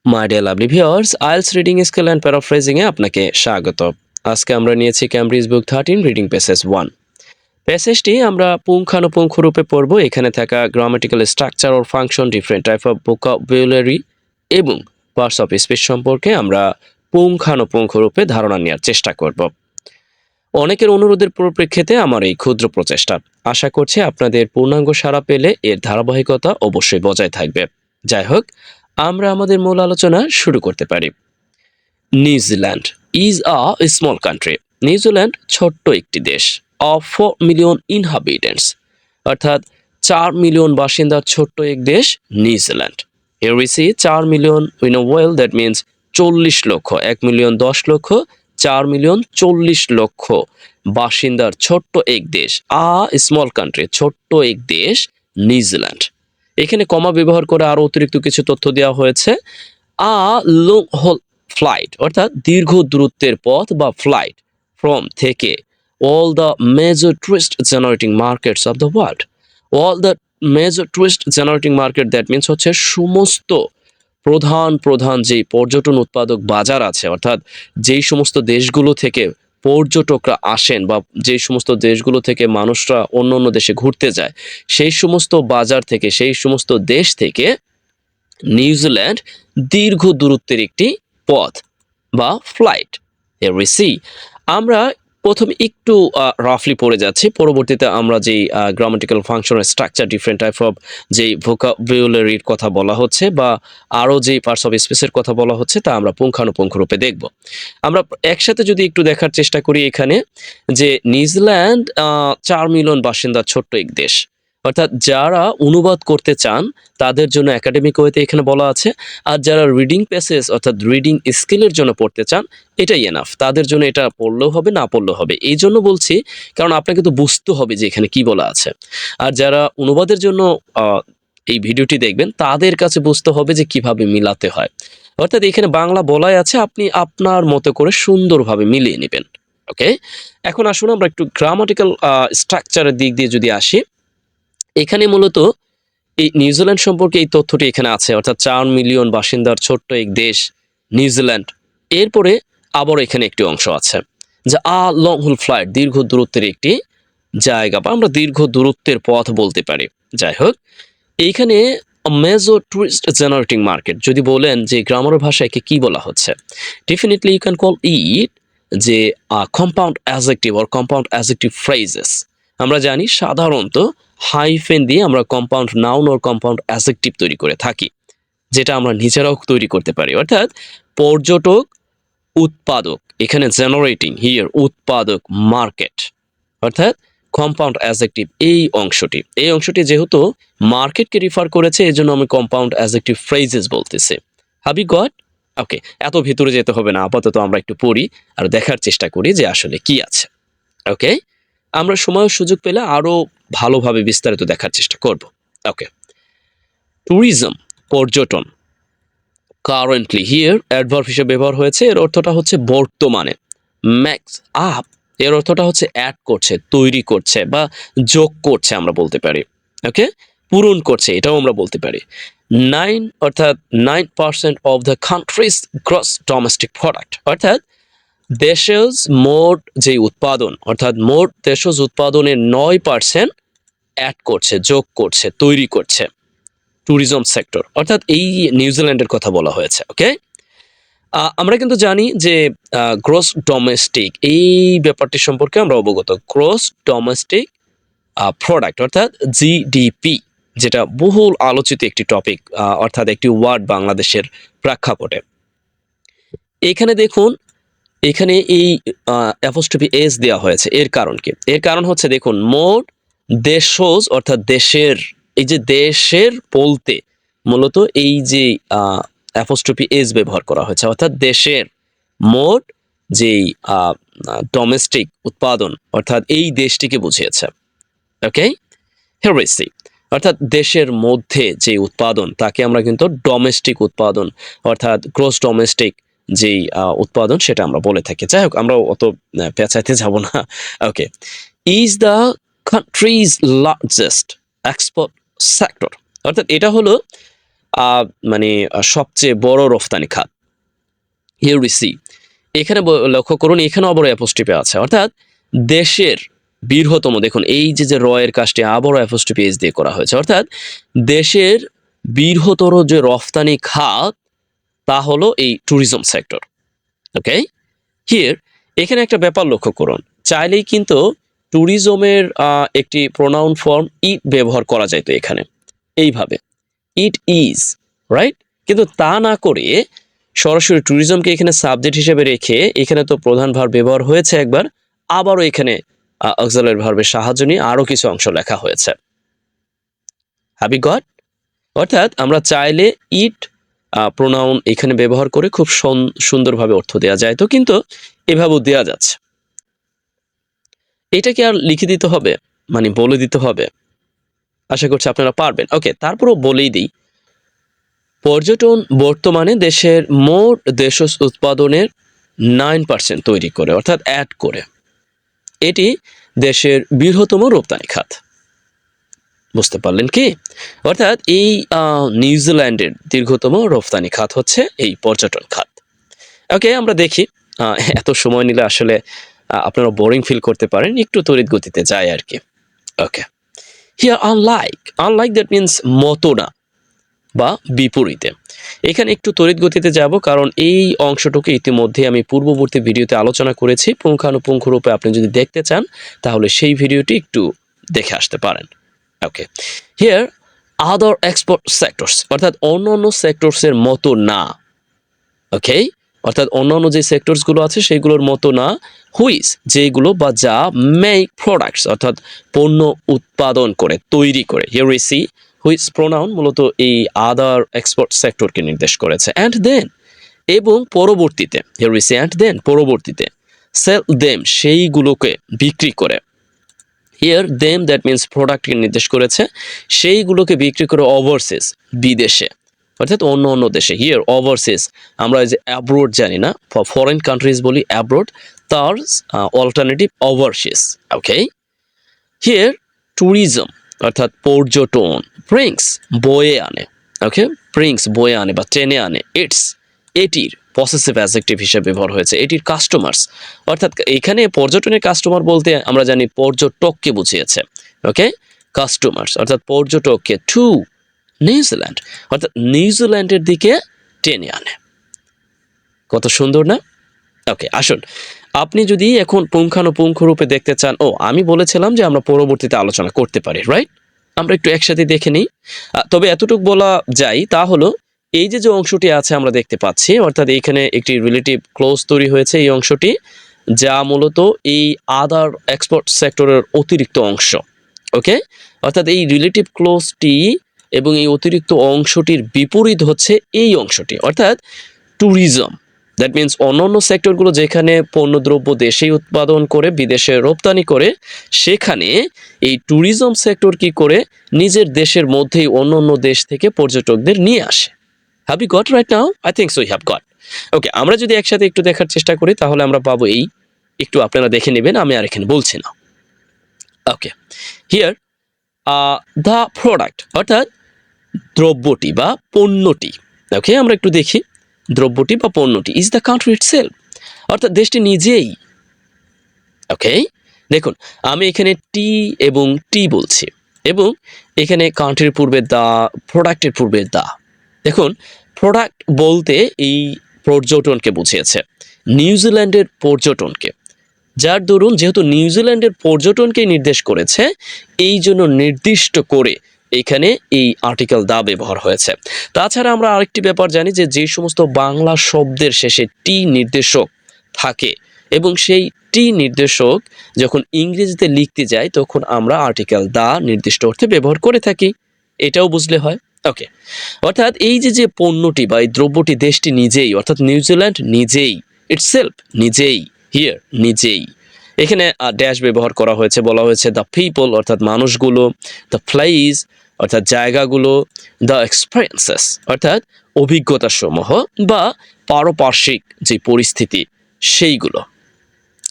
My dear lovely viewers, IELTS reading skill and paraphrasing এ আপনাকে স্বাগত। আজকে আমরা নিয়েছি ক্যামব্রিজ বুক 13 রিডিং প্যাসেজ 1। প্যাসেজটি আমরা পুঙ্খানুপুঙ্খ রূপে পড়ব। এখানে থাকা grammatical structure or function, different type of vocabulary এবং পার্টস অফ স্পিচ সম্পর্কে আমরা পুঙ্খানুপুঙ্খ রূপে ধারণা নেওয়ার চেষ্টা করব। অনেকের অনুরোধের পরিপ্রেক্ষিতে আমার এই ক্ষুদ্র প্রচেষ্টা। আশা করছি আপনাদের পূর্ণাঙ্গ সাড়া পেলে এর ধারাবাহিকতা অবশ্যই বজায় থাকবে। যাই হোক, আমরা আমাদের মূল আলোচনা শুরু করতে পারি। New Zealand is a small country. New Zealand ছোট্ট একটি দেশ। অফ 4 মিলিয়ন ইনহাবিটেন্টস, অর্থাৎ 4 মিলিয়ন বাসিন্দার ছোট্ট এক দেশ New Zealand. Here we C 4 million we know well, that means 40 লক্ষ, 1 মিলিয়ন 10 লক্ষ, 4 মিলিয়ন 40 লক্ষ বাসিন্দার ছোট্ট এক দেশ। আ স্মল কান্ট্রি, ছোট্ট এক দেশ নিউজিল্যান্ড। এখানে কমা ব্যবহার করে আরো অতিরিক্ত কিছু তথ্য দেওয়া হয়েছে। আ লং হল ফ্লাইট, অর্থাৎ দীর্ঘ দূরত্বের পথ বা ফ্লাইট, ফ্রম থেকে, all the major tourist generating markets of the world. All the major tourist generating market, that means হচ্ছে সমস্ত প্রধান প্রধান যে পর্যটন উৎপাদক বাজার আছে, অর্থাৎ যেই সমস্ত দেশগুলো থেকে পর্যটকরা আসেন বা যে সমস্ত দেশগুলো থেকে মানুষরা অন্য অন্য দেশে ঘুরতে যায়, সেই সমস্ত বাজার থেকে, সেই সমস্ত দেশ থেকে নিউজিল্যান্ড দীর্ঘ দূরত্বের একটি পথ বা ফ্লাইট। হিয়ার উই সি, আমরা প্রথমে একটু রাফলি পড়ে যাচ্ছি, পরবর্তীতে আমরা যেই গ্রামাটিক্যাল ফাংশনের স্ট্রাকচার, ডিফারেন্ট টাইপ অফ যেই ভোকাবুলারির কথা বলা হচ্ছে বা আরও যেই পার্টস অফ স্পিচের কথা বলা হচ্ছে তা আমরা পুঙ্খানুপুঙ্খ রূপে দেখব। আমরা একসাথে যদি একটু দেখার চেষ্টা করি এখানে যে নিউজিল্যান্ড 4 মিলিয়ন বাসিন্দার ছোট্ট এক দেশ, অর্থাৎ যারা অনুবাদ করতে চান তাদের জন্য একাডেমিক ওয়েতে এখানে বলা আছে। আর যারা রিডিং প্যাসেজ অর্থাৎ রিডিং স্কিলের জন্য পড়তে চান, এটাই এনাফ, তাদের জন্য এটা পড়লেও হবে, না পড়লেও হবে। এই জন্য বলছি কারণ আপনাকে তো বুঝতে হবে যে এখানে কি বলা আছে। আর যারা অনুবাদের জন্য এই ভিডিওটি দেখবেন তাদের কাছে বুঝতে হবে যে কিভাবে মিলাতে হয়। অর্থাৎ এখানে বাংলা বলাই আছে, আপনি আপনার মতো করে সুন্দরভাবে মিলিয়ে নেবেন। ওকে, এখন আসুন আমরা একটু গ্রামাটিক্যাল স্ট্রাকচারের দিক দিয়ে যদি আসি। এখানে মূলত এই নিউজিল্যান্ড সম্পর্কে এই তথ্যটি এখানে আছে, অর্থাৎ 4 মিলিয়ন বাসিন্দার ছোট্ট এক দেশ নিউজিল্যান্ড। এরপরে আবার এখানে একটি অংশ আছে যে আ লং হুল ফ্লাইট, দীর্ঘ দূরত্বের একটি জায়গা বা আমরা দীর্ঘ দূরত্বের পথ বলতে পারি। যাই হোক, এইখানে মেজর টুরিস্ট জেনারেটিং মার্কেট যদি বলেন যে গ্রামার ভাষায় কি বলা হচ্ছে, definitely you can call it যে compound adjective or compound adjective phrases. আমরা জানি সাধারণত হাইফেন দিয়ে আমরা compound noun or compound adjective তৈরি করে থাকি, যেটা আমরা নিজেরাও তৈরি করতে পারি। অর্থাৎ পর্যটক, উৎপাদক, এখানে জেনারেটিং, হিয়ার উৎপাদক, মার্কেট, অর্থাৎ কম্পাউন্ড অ্যাজেক্টিভ এই অংশটি যেহেতু মার্কেটকে রিফার করেছে, এই জন্য আমি কম্পাউন্ড অ্যাজেক্টিভ ফ্রেজেস বলতেছি। Have you got? ওকে, এত ভিতরে যেতে হবে না, আপাতত আমরা একটু পড়ি আর দেখার চেষ্টা করি যে আসলে কি আছে। ওকে, আমরা সময় সুযোগ পেলে আরো ভালোভাবে বিস্তারিত দেখার চেষ্টা করব। ওকে, ট্যুরিজম, পর্যটন। কারেন্টলি, হিয়ার অ্যাডভার্ব হিসেবে ব্যবহার হয়েছে, এর অর্থটা হচ্ছে বর্তমানে। ম্যাক্স আপ, এর অর্থটা হচ্ছে অ্যাড করছে, তৈরি করছে বা যোগ করছে আমরা বলতে পারি। ওকে, পূরণ করছে, এটাও আমরা বলতে পারি। 9 অর্থাৎ 9% of the countries gross domestic product, অর্থাৎ দেশের মোট যে উৎপাদন, অর্থাৎ মোট দেশজ উৎপাদনের 9% অ্যাড করছে, যোগ করছে, তৈরি করছে ট্যুরিজম সেক্টর, অর্থাৎ এই নিউজিল্যান্ডের কথা বলা হয়েছে। ওকে, আমরা কিন্তু জানি যে গ্রস ডোমেস্টিক এই ব্যাপারটি সম্পর্কে আমরা অবগত। গ্রস ডোমেস্টিক প্রোডাক্ট অর্থাৎ জিডিপি, যেটা বহুল আলোচিত একটি টপিক, অর্থাৎ একটি ওয়ার্ড বাংলাদেশের প্রেক্ষাপটে। এখানে দেখুন, এখানে এই অ্যাপোস্ট্রফি এস দেওয়া হয়েছে, এর কারণ কি? এর কারণ হচ্ছে দেখুন, মোট দেশজ অর্থাৎ দেশের, এই যে দেশের বলতে মূলত এই যে অ্যাপোস্ট্রফি এস ব্যবহার করা হয়েছে, অর্থাৎ দেশের মোট যেই ডোমেস্টিক উৎপাদন, অর্থাৎ এই দেশটিকে বুঝিয়েছে। ওকে, হিয়ার উই সি, অর্থাৎ দেশের মধ্যে যে উৎপাদন তাকে আমরা কিন্তু ডোমেস্টিক উৎপাদন অর্থাৎ গ্রস ডোমেস্টিক যেই উৎপাদন সেটা আমরা বলে থাকি। যাই হোক, আমরা অত পেঁচাইতে যাব না। Okay, is the country's largest export sector, অর্থাৎ এটা হলো মানে সবচেয়ে বড় রফতানি খাত। হিয়ার উই সি, এখানে লক্ষ্য করুন এখানে আবারও অ্যাপোস্ট্রোফি আছে, অর্থাৎ দেশের বৃহত্তম, দেখুন এই যে রয়ের কাজটি আবারও অ্যাপোস্ট্রোফি এস দিয়ে করা হয়েছে, অর্থাৎ দেশের বৃহত্তর যে রফতানি খাত তা হলো এই ট্যুরিজম সেক্টর। ওকে, হিয়ার এখানে একটা ব্যাপার লক্ষ্য করুন, চাইলেই কিন্তু ট্যুরিজমের একটি প্রোনাউন ফর্ম ইট ব্যবহার করা যায় তো এখানে এইভাবে, ইট ইজ, রাইট, কিন্তু তা না করে সরাসরি ট্যুরিজমকে এখানে সাবজেক্ট হিসেবে রেখে এখানে তো প্রধান ভার্ব ব্যবহার হয়েছে একবার, আবারও এখানে অক্সিলারি ভার্বের সাহায্য নিয়ে আরো কিছু অংশ লেখা হয়েছে। Have you got? অর্থাৎ আমরা চাইলে ইট প্রোনাউন এখানে ব্যবহার করে খুব সুন্দরভাবে অর্থ দেওয়া যায় তো, কিন্তু এভাবেও দেওয়া যাচ্ছে। এটাকে আর লিখে দিতে হবে, মানে বলে দিতে হবে? আশা করছি আপনারা পারবেন। ওকে, তারপরও বলেই দিই, পর্যটন বর্তমানে দেশের মোট দেশজ উৎপাদনের 9% তৈরি করে, অর্থাৎ অ্যাড করে। এটি দেশের বৃহত্তম রপ্তানি খাত। বুঝতে পারলেন কি? অর্থাৎ এই নিউজিল্যান্ডের দীর্ঘতম রপ্তানি খাত হচ্ছে এই পর্যটন খাত। ওকে, আমরা দেখি, এত সময় নিলে আসলে আপনারা বোরিং ফিল করতে পারেন, একটু তড়িৎ গতিতে যায় আর কি। ওকে, হিয়ার আনলাইক দ্যাট মিনস মতো না বা বিপরীতে। এখানে একটু তড়িৎ গতিতে যাব, কারণ এই অংশটুকু ইতিমধ্যে আমি পূর্ববর্তী ভিডিওতে আলোচনা করেছি। পুঙ্খানুপুঙ্খ রূপে আপনি যদি দেখতে চান তাহলে সেই ভিডিওটি একটু দেখে আসতে পারেন। ওকে, হিয়ার আদার এক্সপোর্ট সেক্টরস, অর্থাৎ অন্যান্য সেক্টরসের মতো না। ওকে, অর্থাৎ অন্যান্য যে সেক্টরসগুলো আছে সেইগুলোর মতো না, হুইচ যেগুলো বা যা, মেক প্রোডাক্টস অর্থাৎ পণ্য উৎপাদন করে, তৈরি করে। Here we C which pronoun মূলত এই আদার এক্সপোর্ট সেক্টরকে নির্দেশ করেছে। অ্যান্ড দেন, এবং পরবর্তীতে, here we see and then পরবর্তীতে, সেল দেম সেইগুলোকে বিক্রি করে। হিয়ার দেম দ্যাট মিনস প্রোডাক্টকে নির্দেশ করেছে, সেইগুলোকে বিক্রি করে ওভারসিজ বিদেশে, অর্থাৎ অন্য অন্য দেশে। হিয়ার ওভারসিজ আমরা যে অ্যাব্রোড জানি না, ফরেন কান্ট্রিজ বলি অ্যাব্রোড, তার alternative overseas. Okay, here tourism অর্থাৎ পর্যটন, ব্রিংস বয়ে আনে। ওকে, ব্রিংস বয়ে আনে বা টেনে আনে, ইটস এটির পসেসিভ অ্যাডজেক্টিভ হিসেবে ব্যবহার হয়েছে, এটির কাস্টমার্স, অর্থাৎ এখানে পর্যটনের কাস্টমার বলতে আমরা জানি পর্যটককে বুঝিয়েছে। ওকে, কাস্টমার্স অর্থাৎ পর্যটককে টু নিউজিল্যান্ড, অর্থাৎ নিউজিল্যান্ডের দিকে টেনে আনে। কত সুন্দর না? ওকে, আসুন আপনি যদি এখন পুঙ্খানুপুঙ্খ রূপে দেখতে চান, আমি বলেছিলাম যে আমরা পরবর্তীতে আলোচনা করতে পারি, রাইট? আমরা একটু একসাথে দেখে নিই। তবে এতটুকু বলা যায়, তা হলো এই যে অংশটি আছে আমরা দেখতে পাচ্ছি, অর্থাৎ এইখানে একটি রিলেটিভ ক্লোজ তৈরি হয়েছে এই অংশটি, যা মূলত এই আদার এক্সপোর্ট সেক্টরের অতিরিক্ত অংশ। ওকে, অর্থাৎ এই রিলেটিভ ক্লোজটি এবং এই অতিরিক্ত অংশটির বিপরীত হচ্ছে এই অংশটি, অর্থাৎ ট্যুরিজম। দ্যাট মিনস অন্যান্য সেক্টরগুলো যেখানে পণ্যদ্রব্য দেশেই উৎপাদন করে বিদেশে রপ্তানি করে, সেখানে এই ট্যুরিজম সেক্টর কি করে নিজের দেশের মধ্যেই অন্য অন্য দেশ থেকে পর্যটকদের নিয়ে আসে। Have you got right now? I think so you have got. Okay, আমরা যদি একসাথে একটু দেখার চেষ্টা করি তাহলে আমরা পাবো এই, একটু আপনারা দেখে নেবেন, আমি আর এখানে বলছি না। ওকে, হিয়ার দ্য প্রোডাক্ট অর্থাৎ দ্রব্যটি বা পণ্যটি। ওকে, আমরা একটু দেখি, দ্রব্যটি বা পণ্যটি ইজ দ্য কান্ট্রি ইটসেলফ, অর্থাৎ দেশটি নিজেই। ওকে, দেখুন আমি এখানে টি এবং টি বলছি, এবং এখানে কান্ট্রির পূর্বে দা, প্রোডাক্টের পূর্বে দা। দেখুন, প্রোডাক্ট বলতে এই পর্যটনকে বুঝিয়েছে, নিউজিল্যান্ডের পর্যটনকে, যার দরুন যেহেতু নিউজিল্যান্ডের পর্যটনকে নির্দেশ করেছে, এই জন্য নির্দিষ্ট করে এখানে এই আর্টিকেল দা ব্যবহার হয়েছে। তাছাড়া আমরা আরেকটি ব্যাপার জানি যে যে সমস্ত বাংলা শব্দের শেষে টি নির্দেশক থাকে এবং সেই টি নির্দেশক যখন ইংরেজিতে লিখতে যাই তখন আমরা আর্টিকেল দা নির্দিষ্ট অর্থে ব্যবহার করে থাকি, এটাও বুঝলে হয়। ওকে, অর্থাৎ এই যে পণ্যটি বা এই দ্রব্যটি দেশটি নিজেই, অর্থাৎ নিউজিল্যান্ড নিজেই, ইটসেলফ নিজেই, হিয়ার নিজেই। এখানে ড্যাশ ব্যবহার করা হয়েছে, বলা হয়েছে দ্য পিপল অর্থাৎ মানুষগুলো, দ্য প্লেস অর্থাৎ জায়গাগুলো, দ্য এক্সপিরিয়েন্সেস অর্থাৎ অভিজ্ঞতা সমূহ বা পারপার্শ্বিক যে পরিস্থিতি সেইগুলো।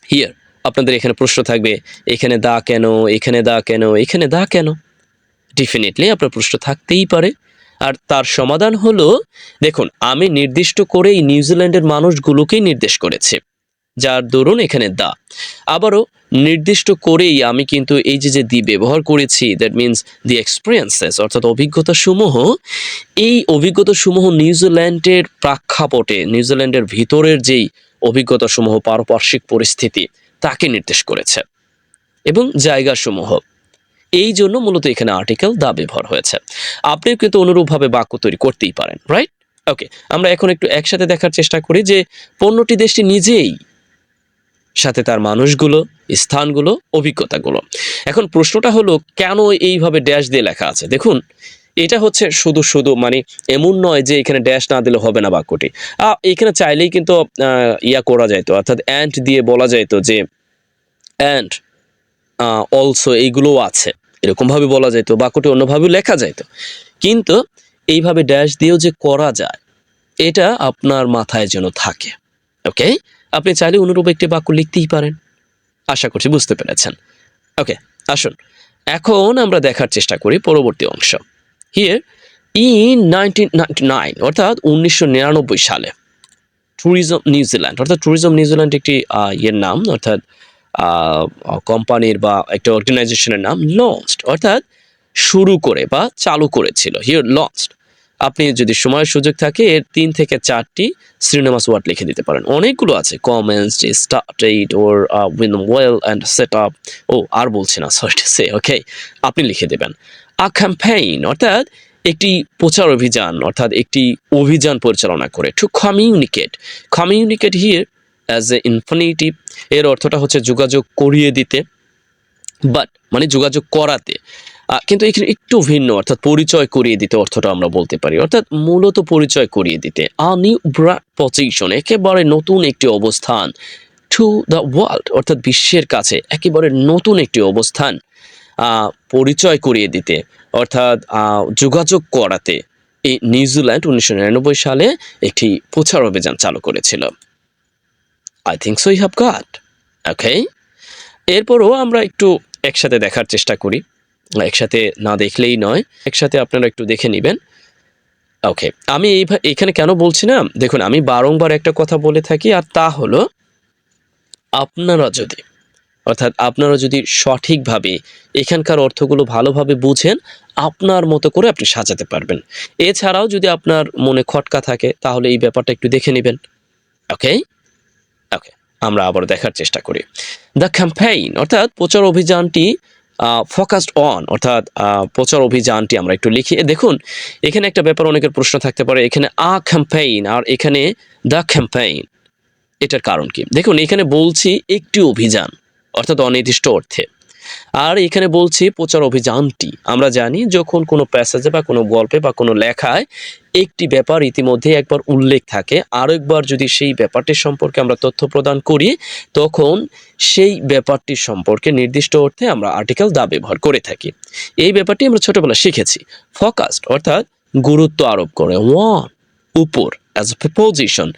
হিয়ার আপনাদের এখানে প্রশ্ন থাকবে, এখানে দা কেন, এখানে দা কেন, এখানে দা কেন? ডেফিনেটলি আপনার প্রশ্ন থাকতেই পারে। আর তার সমাধান হলো, দেখুন আমি নির্দিষ্ট করে এই নিউজিল্যান্ডের মানুষগুলোকেই নির্দেশ করেছি, যার দরুন এখানে দা। আবারও নির্দিষ্ট করেই আমি কিন্তু এই যে দি ব্যবহার করেছি, দ্যাট মিনস দি এক্সপিরিয়েন্সেস, অর্থাৎ অভিজ্ঞতাসমূহ। এই অভিজ্ঞতাসমূহ নিউজিল্যান্ডের প্রেক্ষাপটে, নিউজিল্যান্ডের ভিতরের যেই অভিজ্ঞতাসমূহ, পারপার্শ্বিক পরিস্থিতি, তাকে নির্দেশ করেছে এবং জায়গাসমূহ। এই জন্য মূলত এখানে আর্টিকেল দা ব্যবহার হয়েছে। আপনিও কিন্তু অনুরূপভাবে বাক্য তৈরি করতেই পারেন, রাইট? ওকে, আমরা এখন একটু একসাথে দেখার চেষ্টা করি যে পণ্যটি দেশটি নিজেই, সাথে তার মানুষগুলো, স্থানগুলো, অভিজ্ঞতাগুলো। এখন প্রশ্নটা হলো, কেন এইভাবে ড্যাশ দিয়ে লেখা আছে? দেখুন, এটা হচ্ছে শুধু শুধু মানে এমন নয় যে এখানে ড্যাশ না দিলে হবে না বাক্যটি। এখানে চাইলেই কিন্তু ইয়া করা যাইতো, অর্থাৎ অ্যান্ড দিয়ে বলা যাইতো যে অ্যান্ড অলসো এইগুলোও আছে, এরকমভাবে বলা যাইতো, বাক্যটি অন্যভাবে লেখা যাইতো। কিন্তু এইভাবে ড্যাশ দিয়েও যে করা যায়, এটা আপনার মাথায় যেন থাকে। ওকে, আপনি চাইলে অনুরূপ একটি বাক্য লিখতেই পারেন। আশা করছি বুঝতে পেরেছেন। ওকে, আসুন এখন আমরা দেখার চেষ্টা করি পরবর্তী অংশ। হিয়ার ইন 1999, অর্থাৎ 1999 সালে ট্যুরিজম নিউজিল্যান্ড, অর্থাৎ ট্যুরিজম নিউজিল্যান্ড একটি ইয়ের নাম, অর্থাৎ কোম্পানির বা একটা অর্গানাইজেশনের নাম, লঞ্চড, অর্থাৎ শুরু করে বা চালু করেছিল। Here launched. আপনি যদি সময়ের সুযোগ থাকে এর 3 থেকে 4টি সিনোনিমাস ওয়ার্ড লিখে দিতে পারেন। অনেকগুলো আছে, commenced, started, or win well and set up. ও আর বলছি না, সরি টু সে। ওকে, আপনি লিখে দেবেন আ ক্যাম্পেইন, অর্থাৎ একটি প্রচার অভিযান, অর্থাৎ একটি অভিযান পরিচালনা করে। To communicate, communicate here as A infinitive, এর অর্থটা হচ্ছে যোগাযোগ করিয়ে দিতে, বাট মানে যোগাযোগ করাতে, কিন্তু এখানে একটু ভিন্ন, অর্থাৎ পরিচয় করিয়ে দিতে অর্থটা আমরা বলতে পারি, অর্থাৎ মূলত পরিচয় করিয়ে দিতে। আ নিউ পজিশন, একেবারে নতুন একটি অবস্থান। টু দ্য ওয়ার্ল্ড, অর্থাৎ বিশ্বের কাছে একেবারে নতুন একটি অবস্থান পরিচয় করিয়ে দিতে, অর্থাৎ যোগাযোগ করাতে এই নিউজিল্যান্ড 1999 সালে একটি প্রচার অভিযান চালু করেছিল। I think so you have got. Okay, এরপরও আমরা একটু একসাথে দেখার চেষ্টা করি, একসাথে না দেখলেই নয়, একসাথে আপনারা একটু দেখে নেবেন। ওকে, আমি এখানে কেন বলছি না, দেখুন আমি বারংবার একটা কথা বলে থাকি, আর তা হলো আপনারা যদি, অর্থাৎ আপনারা যদি সঠিকভাবে এখানকার অর্থগুলো ভালোভাবে বুঝেন, আপনার মতো করে আপনি সাজাতে পারবেন। এছাড়াও যদি আপনার মনে খটকা থাকে, তাহলে এই ব্যাপারটা একটু দেখে নেবেন। ওকে ওকে, আমরা আবার দেখার চেষ্টা করি। দ্য ক্যাম্পেইন, অর্থাৎ প্রচার অভিযানটি, ফোকাসড অন, অর্থাৎ প্রচার অভিযানটি আমরা একটু লিখি। দেখুন এখানে একটা ব্যাপার অনেকের প্রশ্ন থাকতে পারে, এখানে আ ক্যাম্পেইন আর এখানে দ্য ক্যাম্পেইন, এটার কারণ কি? দেখুন এখানে বলছি একটি অভিযান, অর্থাৎ অনির্দিষ্ট অর্থে, আর এখানে বলছি প্রচার অভিযানটি। আমরা জানি যখন কোনো প্যাসেজে বা কোনো গল্পে বা কোনো লেখায় একটি ব্যাপার ইতিমধ্যে একবার উল্লেখ থাকে, আরেকবার যদি সেই ব্যাপারটির সম্পর্কে আমরা তথ্য প্রদান করি, তখন সেই ব্যাপারটির সম্পর্কে নির্দিষ্ট অর্থে আমরা আর্টিকেল দা ব্যবহার করে থাকি। এই ব্যাপারটি আমরা ছোটবেলায় শিখেছি। ফোকাসড, অর্থাৎ গুরুত্ব আরোপ করে, ওয়ান, উপর, as a preposition.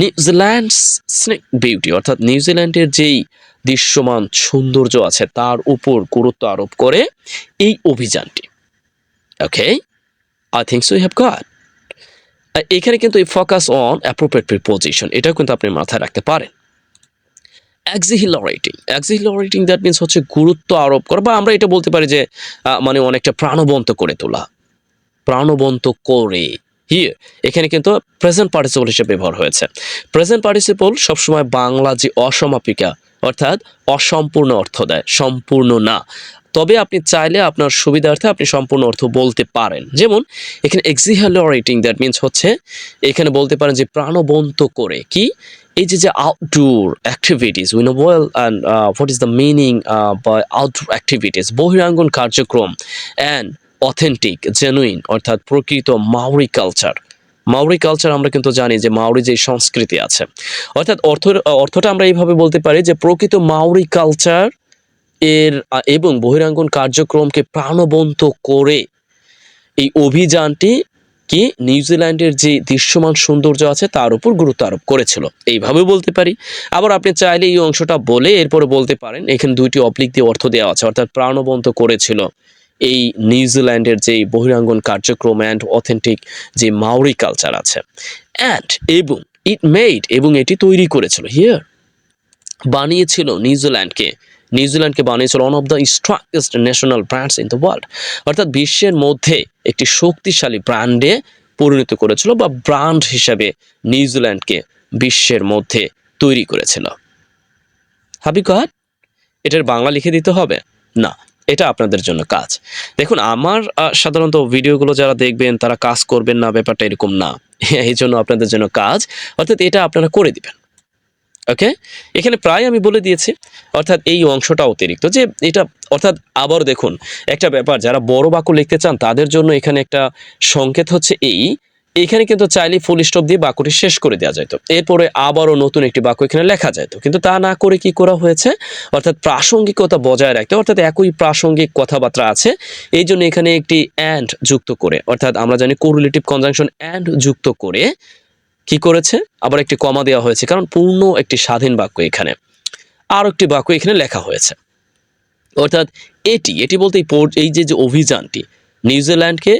New Zealand's snake beauty, অর্থাৎ নিউজিল্যান্ডের যেই দৃশ্যমান সৌন্দর্য আছে তার উপর গুরুত্ব আরোপ করে এই অভিযানটি। Okay, I think so you have got. এখানে কিন্তু এই ফোকাস অন অ্যাপ্রোপ্রিয়েট প্রিপোজিশন, এটাও কিন্তু আপনি মাথায় রাখতে পারেন। এক্সিহিলারেটিং, এক্সিহিলারেটিং দ্যাট মিনস হচ্ছে গুরুত্ব আরোপ করা, বা আমরা এটা বলতে পারি যে মানে অনেকটা প্রাণবন্ত করে তোলা, প্রাণবন্ত করে। হিয়ার এখানে কিন্তু প্রেজেন্ট পার্টিসিপল হিসেবে ব্যবহার হয়েছে। প্রেজেন্ট পার্টিসিপল সবসময় বাংলা যে অসমাপিকা, অর্থাৎ অসম্পূর্ণ অর্থ দেয়, সম্পূর্ণ না। তবে আপনি চাইলে আপনার সুবিধার্থে আপনি সম্পূর্ণ অর্থ বলতে পারেন। যেমন এখানে এক্সিহিলারেটিং দ্যাট মিনস হচ্ছে, এখানে বলতে পারেন যে প্রাণবন্ত করে। কি? এই যে outdoor activities, we know well and what is the meaning by outdoor activities, বহিরাঙ্গন কার্যক্রম, অ্যান্ড অথেন্টিক, জেনুইন, অর্থাৎ প্রকৃত মাউরি কালচার। মাউরি কালচার আমরা কিন্তু জানি যে মাউরি যে সংস্কৃতি আছে, অর্থাৎ অর্থটা আমরা এইভাবে বলতে পারি যে প্রকৃত মাউরি কালচার এর এবং বহিরাঙ্গন কার্যক্রমকে প্রাণবন্ত করে এই অভিযানটি কি নিউজিল্যান্ডের যে দৃশ্যমান সৌন্দর্য আছে তার উপর গুরুত্ব আরোপ করেছিল, এইভাবে বলতে পারি। আবার আপনি চাইলে এই অংশটা বলে এরপরে বলতে পারেন, এখানে দুইটি অবলিক দিয়ে অর্থ দেওয়া আছে, অর্থাৎ প্রাণবন্ত করেছিল এই নিউজিল্যান্ডের যে বহিরাঙ্গন কার্যক্রম অ্যান্ড অথেন্টিক যে মাওরি কালচার আছে অ্যান্ড এবং এবং এটি তৈরি করেছিল হিয়ার বানিয়েছিল নিউজিল্যান্ডকে বানিয়েছিল one of the strongest national brands in the world, অর্থাৎ বিশ্বের মধ্যে একটি শক্তিশালী ব্র্যান্ডে পরিণত করেছিল বা ব্র্যান্ড হিসাবে নিউজিল্যান্ডকে বিশ্বের মধ্যে তৈরি করেছিল। হাবি গট? এটার বাংলা লিখে দিতে হবে না, এটা আপনাদের জন্য কাজ। দেখুন আমার সাধারণত ভিডিওগুলো যারা দেখবেন তারা কাজ করবেন না, ব্যাপারটা এরকম না। এই জন্য আপনাদের জন্য কাজ, অর্থাৎ এটা আপনারা করে দিবেন। ওকে, এখানে প্রায় আমি বলে দিয়েছি, অর্থাৎ এই অংশটা অতিরিক্ত যে এটা, অর্থাৎ আবার দেখুন একটা ব্যাপার, যারা বড় বাক্য লিখতে চান তাদের জন্য এখানে একটা সংকেত হচ্ছে এইখানে কিন্তু চাইলে ফুল স্টপ দিয়ে বাক্যটি শেষ করে দেওয়া যেত, এরপরে আবারও নতুন একটি বাক্য এখানে লেখা যেত, কিন্তু তা না করে কি করা হয়েছে, অর্থাৎ প্রাসঙ্গিকতা বজায় রাখতে, অর্থাৎ একই প্রাসঙ্গিক কথাবার্তা আছে এই জন্য এখানে একটি অ্যান্ড যুক্ত করে, অর্থাৎ আমরা জানি কোরিলেটিভ কনজাংশন অ্যান্ড যুক্ত করে কি করেছে, আবার একটি কমা দেওয়া হয়েছে, কারণ পূর্ণ একটি স্বাধীন বাক্য এখানে আর একটি বাক্য এখানে লেখা হয়েছে। অর্থাৎ এটি বলতে এই যে অভিযানটি নিউজিল্যান্ডকে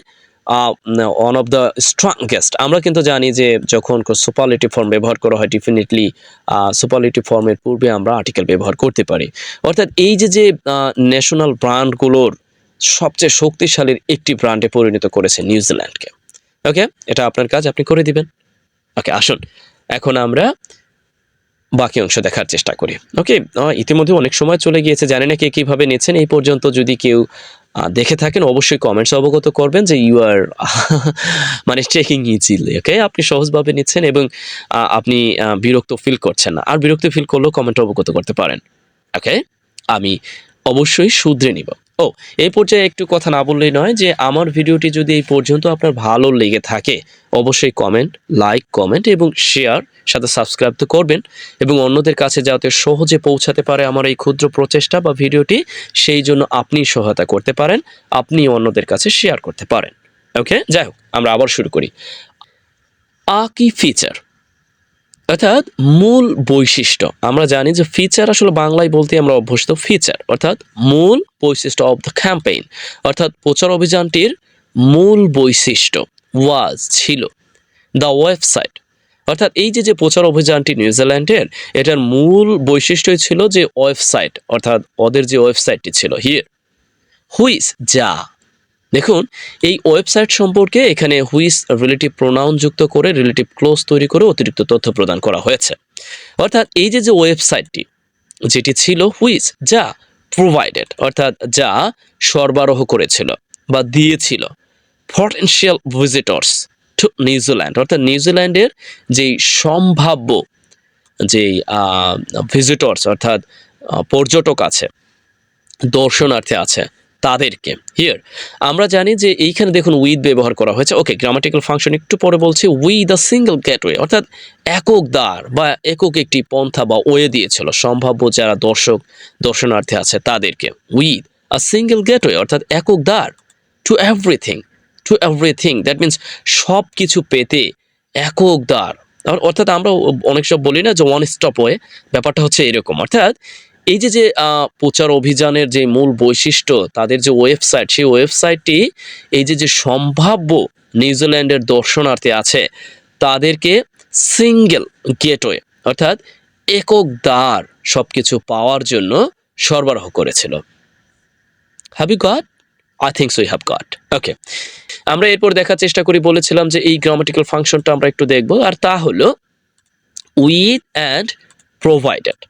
ওয়ান অফ দ্য স্ট্রংগেস্ট, আমরা কিন্তু জানি যে যখন সুপারলেটিভ ফর্ম ব্যবহার করা হয় ডেফিনেটলি সুপারলেটিভ ফর্মের পূর্বে আমরা আর্টিকেল ব্যবহার করতে পারি, অর্থাৎ এই যে ন্যাশনাল ব্র্যান্ডগুলোর সবচেয়ে শক্তিশালীর একটি ব্র্যান্ডে পরিণত করেছে নিউজিল্যান্ডকে। ওকে, এটা আপনার কাজ, আপনি করে দিবেন। ওকে, আসুন এখন আমরা বাকি অংশ দেখার চেষ্টা করি। ওকে, ইতিমধ্যে অনেক সময় চলে গিয়েছে, জানি না কে কীভাবে নিচ্ছেন এই পর্যন্ত। যদি কেউ দেখে থাকেন অবশ্যই কমেন্টস অবগত করবেন যে ইউ আর মানে টেকিং ইজিলি। ওকে, আপনি সহজভাবে নিচ্ছেন এবং আপনি বিরক্ত ফিল করছেন না। আর বিরক্ত ফিল করলেও কমেন্ট অবগত করতে পারেন। ওকে, আমি অবশ্যই শুধরে নিব। এই পর্যায়ে একটু কথা না বললেই নয় যে আমার ভিডিওটি যদি এই পর্যন্ত আপনার ভালো লেগে থাকে অবশ্যই কমেন্ট এবং শেয়ার, সাথে সাবস্ক্রাইব তো করবেন এবং অন্যদের কাছে যাতে সহজে পৌঁছাতে পারে আমার এই ক্ষুদ্র প্রচেষ্টা বা ভিডিওটি, সেই জন্য আপনি সহায়তা করতে পারেন, আপনি অন্যদের কাছে শেয়ার করতে পারেন। ওকে, যাই হোক আমরা আবার শুরু করি। কি ফিচার, অর্থাৎ মূল বৈশিষ্ট্য। আমরা জানি যে ফিচার আসলে বাংলায় বলতে আমরা অভ্যস্ত, ফিচার অর্থাৎ মূল বৈশিষ্ট্য অফ দ্য ক্যাম্পেইন, অর্থাৎ প্রচার অভিযানটির মূল বৈশিষ্ট্য ওয়াজ ছিল দ্য ওয়েবসাইট, অর্থাৎ এই যে প্রচার অভিযানটি নিউজিল্যান্ডের, এটার মূল বৈশিষ্ট্যই ছিল যে ওয়েবসাইট, অর্থাৎ ওদের যে ওয়েবসাইটটি ছিল হিয়ার হুইচ, যা। দেখুন এই ওয়েবসাইট সম্পর্কে এখানে হুইস রিলেটিভ প্রোনাউন যুক্ত করে রিলেটিভ ক্লোজ তৈরি করে অতিরিক্ত তথ্য প্রদান করা হয়েছে, অর্থাৎ এই যে ওয়েবসাইটটি যেটি ছিল হুইচ, যা প্রোভাইডেড, অর্থাৎ যা সরবরাহ করেছিল বা দিয়েছিল পটেনশিয়াল ভিজিটর্স টু নিউজিল্যান্ড, অর্থাৎ নিউজিল্যান্ডের যেই সম্ভাব্য যেই ভিজিটর্স অর্থাৎ পর্যটক আছে, দর্শনার্থী আছে তাদেরকে। হিয়ার আমরা জানি যে এইখানে দেখুন উইথ ব্যবহার করা হয়েছে। ওকে, গ্রামাটিক্যাল ফাংশন একটু পরে বলছি। উইথ আ সিঙ্গেল গেটওয়ে, অর্থাৎ একক দ্বার বা একক একটি পন্থা বা ওয়ে দিয়েছিল সম্ভাব্য যারা দর্শনার্থী আছে তাদেরকে। উইথ আ সিঙ্গেল গেটওয়ে, অর্থাৎ একক দ্বার টু এভরিথিং দ্যাট মিনস সব কিছু পেতে একক দ্বার, অর্থাৎ আমরা অনেক সব বলি না যে ওয়ান স্টপ ওয়ে, ব্যাপারটা হচ্ছে এরকম। অর্থাৎ এই যে প্রচার অভিযানের যে মূল বৈশিষ্ট্য, তাদের যে ওয়েবসাইট, সেই ওয়েবসাইটটি এই যে সম্ভাব্য নিউজিল্যান্ডের দর্শনার্থী আছে তাদেরকে সিঙ্গেল গেটওয়ে, অর্থাৎ একক দ্বার সবকিছু পাওয়ার জন্য সরবরাহ করেছিল। Have you got? I think so you have got. Okay, আমরা এরপর দেখার চেষ্টা করি, বলেছিলাম যে এই গ্রামাটিক্যাল ফাংশনটা আমরা একটু দেখব, আর তা হলো উইথ অ্যান্ড প্রোভাইডেড।